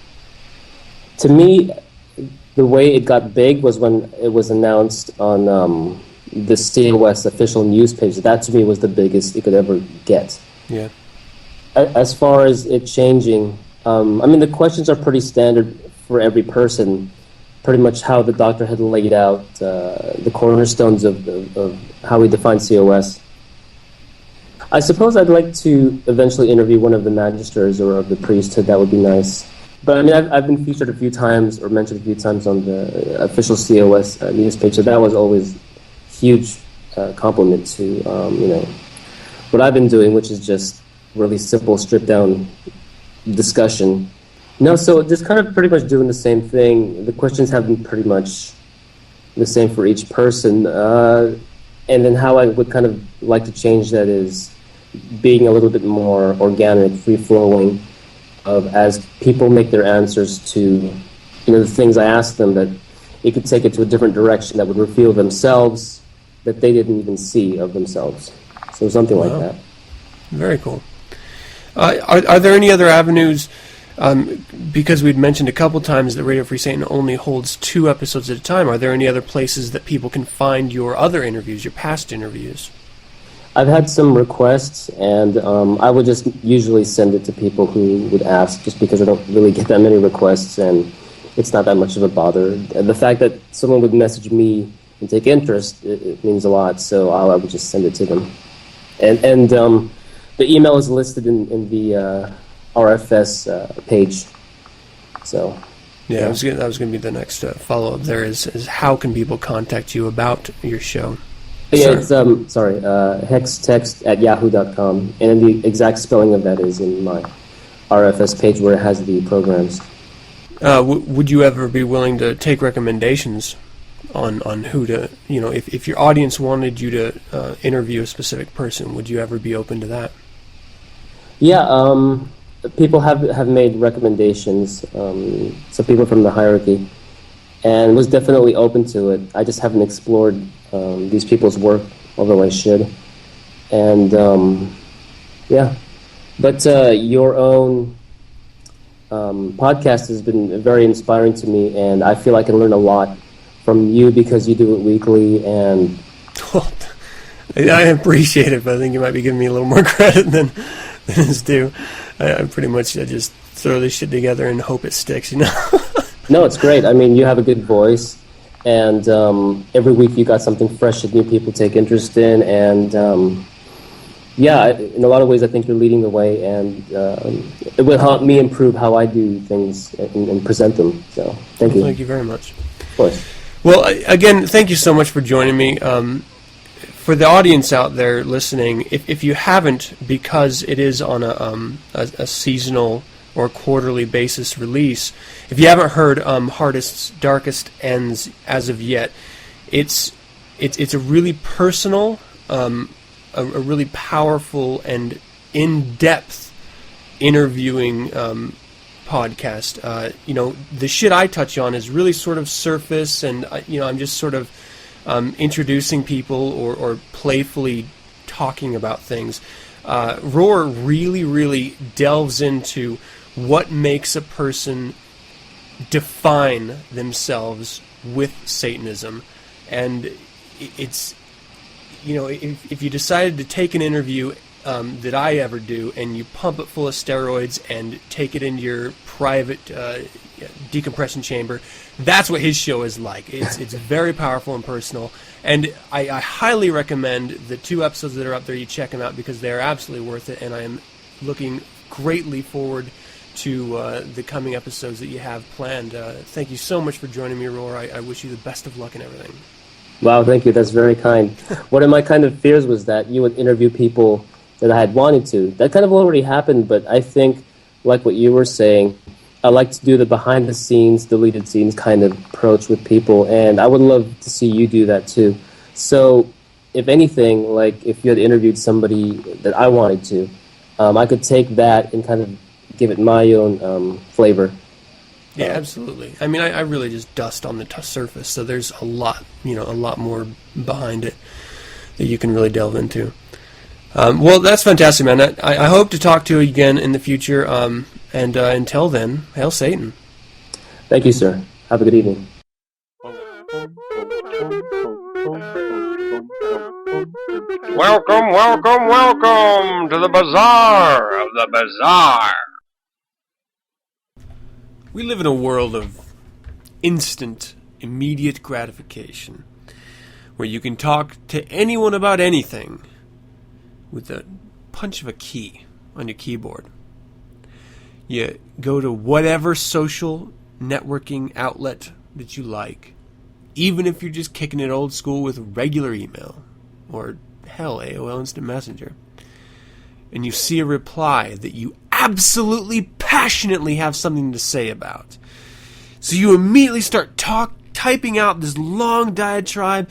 To me, the way it got big was when it was announced on the COS official news page. That, to me, was the biggest it could ever get. Yeah. As far as it changing, the questions are pretty standard for every person. Pretty much how the doctor had laid out the cornerstones of how we define COS. I suppose I'd like to eventually interview one of the magisters or of the priesthood. That would be nice. But I've been featured a few times or mentioned a few times on the official COS news page, so that was always a huge compliment to what I've been doing, which is just really simple, stripped down discussion. No, so just kind of pretty much doing the same thing. The questions have been pretty much the same for each person, and then how I would kind of like to change that is being a little bit more organic, free-flowing. As people make their answers to, the things I ask them, that it could take it to a different direction that would reveal themselves that they didn't even see of themselves. So something like that. Very cool. Are there any other avenues? Because we'd mentioned a couple times that Radio Free Satan only holds 2 episodes at a time. Are there any other places that people can find your other interviews, your past interviews? I've had some requests, and I would just usually send it to people who would ask, just because I don't really get that many requests, and it's not that much of a bother. The fact that someone would message me and take interest, it means a lot. So I would just send it to them. And the email is listed in the RFS page. So yeah, that was going to be the next follow up. There is how can people contact you about your show? Yeah, it's hextext@yahoo.com, and the exact spelling of that is in my RFS page where it has the programs. Would you ever be willing to take recommendations on who to, if your audience wanted you to interview a specific person, would you ever be open to that? Yeah, people have made recommendations, some people from the hierarchy, and was definitely open to it. I just haven't explored these people's work, although I should. And yeah, but your own podcast has been very inspiring to me, and I feel I can learn a lot from you because you do it weekly. And I appreciate it, but I think you might be giving me a little more credit than is due. I pretty much just throw this shit together and hope it sticks, No, it's great. I mean, you have a good voice, and every week you got something fresh that new people take interest in, and yeah, in a lot of ways I think you're leading the way, and it will help me improve how I do things and present them. So thank you. Thank you very much. Of course. Well, again, thank you so much for joining me. For the audience out there listening, if you haven't, because it is on a seasonal or quarterly basis release, if you haven't heard HeArtist's Darkest Ends as of yet, it's a really personal, a really powerful and in-depth interviewing podcast. The shit I touch on is really sort of surface, and I'm just sort of introducing people or playfully talking about things. Roar really, really delves into what makes a person define themselves with Satanism, and it's if you decided to take an interview that I ever do, and you pump it full of steroids and take it into your private decompression chamber, that's what his show is like. It's very powerful and personal, and I highly recommend the 2 episodes that are up there. You check them out because they are absolutely worth it, and I am looking greatly forward to the coming episodes that you have planned. Thank you so much for joining me, Roar. I wish you the best of luck in everything. Wow, thank you. That's very kind. One of my kind of fears was that you would interview people that I had wanted to. That kind of already happened, but I think, like what you were saying, I like to do the behind-the-scenes, deleted scenes kind of approach with people, and I would love to see you do that too. So, if anything, like if you had interviewed somebody that I wanted to, I could take that and kind of give it my own flavor. Yeah, absolutely. I mean, I really just dust on the surface, so there's a lot more behind it that you can really delve into. Well, that's fantastic, man. I hope to talk to you again in the future, and until then, hail Satan. Thank you, sir. Have a good evening. Welcome, welcome, welcome to the Bazaar of the Bizarre. We live in a world of instant, immediate gratification, where you can talk to anyone about anything with a punch of a key on your keyboard. You go to whatever social networking outlet that you like, even if you're just kicking it old school with regular email, or hell, AOL Instant Messenger, and you see a reply that you absolutely passionately have something to say about. So you immediately start typing out this long diatribe,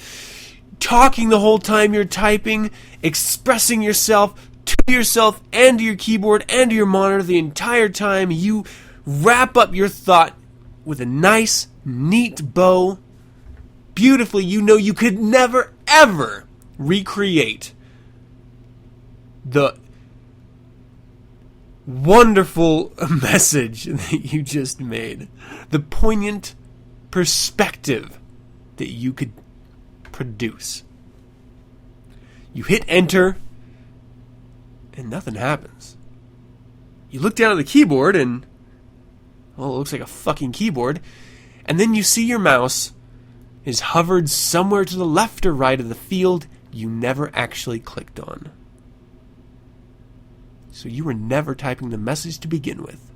talking the whole time you're typing, expressing yourself to yourself and to your keyboard and to your monitor the entire time. You wrap up your thought with a nice, neat bow. Beautifully, you could never, ever recreate the wonderful message that you just made, the poignant perspective that you could produce. You hit enter and nothing happens. You look down at the keyboard and, well, it looks like a fucking keyboard, and then you see your mouse is hovered somewhere to the left or right of the field you never actually clicked on. So you were never typing the message to begin with.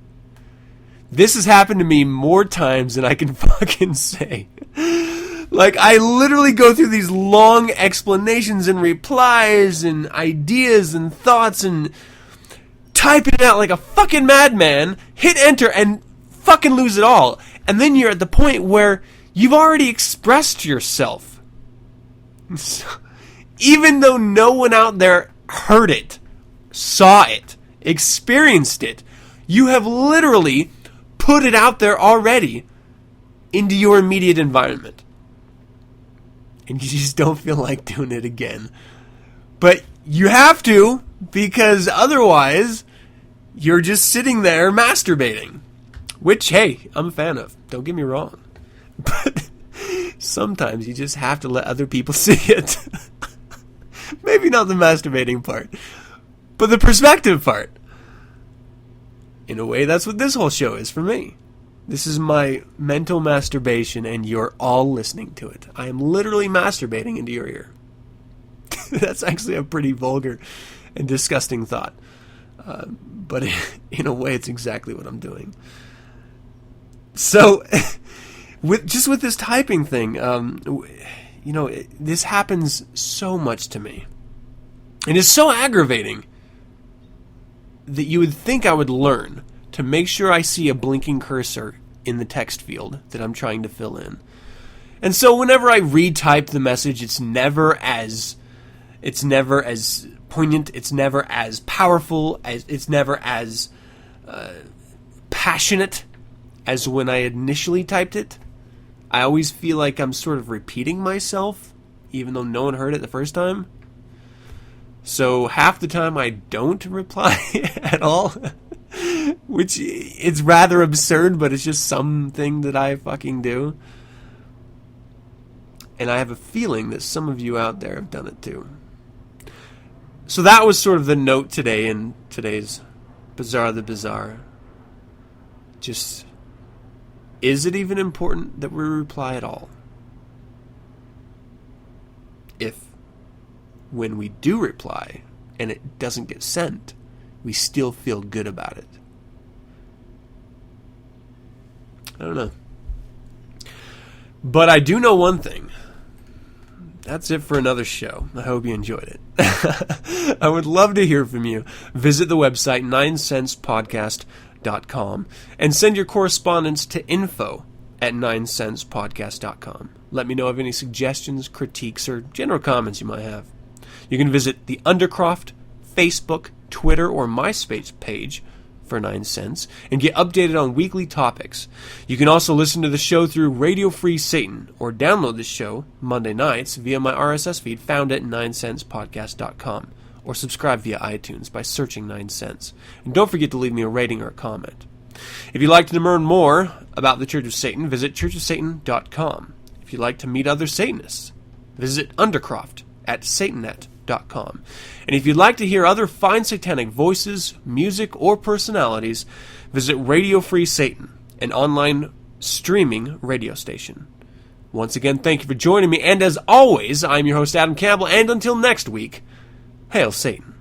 This has happened to me more times than I can fucking say. Like, I literally go through these long explanations and replies and ideas and thoughts and type it out like a fucking madman, hit enter, and fucking lose it all. And then you're at the point where you've already expressed yourself. So, even though no one out there heard it, saw it, experienced it, you have literally put it out there already into your immediate environment. And you just don't feel like doing it again. But you have to, because otherwise you're just sitting there masturbating. Which, hey, I'm a fan of. Don't get me wrong. But sometimes you just have to let other people see it. Maybe not the masturbating part, but the perspective part. In a way, that's what this whole show is for me. This is my mental masturbation, and you're all listening to it. I am literally masturbating into your ear. That's actually a pretty vulgar and disgusting thought. But in a way, it's exactly what I'm doing. So, with this typing thing, this happens so much to me. And it's so aggravating that you would think I would learn to make sure I see a blinking cursor in the text field that I'm trying to fill in. And so whenever I retype the message, it's never as poignant, it's never as powerful, it's never as passionate as when I initially typed it. I always feel like I'm sort of repeating myself, even though no one heard it the first time. So half the time I don't reply at all. Which, it's rather absurd, but it's just something that I fucking do. And I have a feeling that some of you out there have done it too. So that was sort of the note today in today's Bizarre the Bizarre. Just, is it even important that we reply at all? If, when we do reply, and it doesn't get sent, we still feel good about it. I don't know. But I do know one thing. That's it for another show. I hope you enjoyed it. I would love to hear from you. Visit the website 9sensepodcast.com and send your correspondence to info@9sensepodcast.com. Let me know of any suggestions, critiques, or general comments you might have. You can visit the Undercroft, Facebook, Twitter, or MySpace page for 9 cents and get updated on weekly topics. You can also listen to the show through Radio Free Satan or download the show Monday nights via my RSS feed found at 9sensepodcast.com or subscribe via iTunes by searching 9 cents. And don't forget to leave me a rating or a comment. If you'd like to learn more about the Church of Satan, visit churchofsatan.com. If you'd like to meet other Satanists, visit Undercroft at satanet.com. And if you'd like to hear other fine satanic voices, music, or personalities, visit Radio Free Satan, an online streaming radio station. Once again, thank you for joining me, and as always, I'm your host, Adam Campbell, and until next week, hail Satan.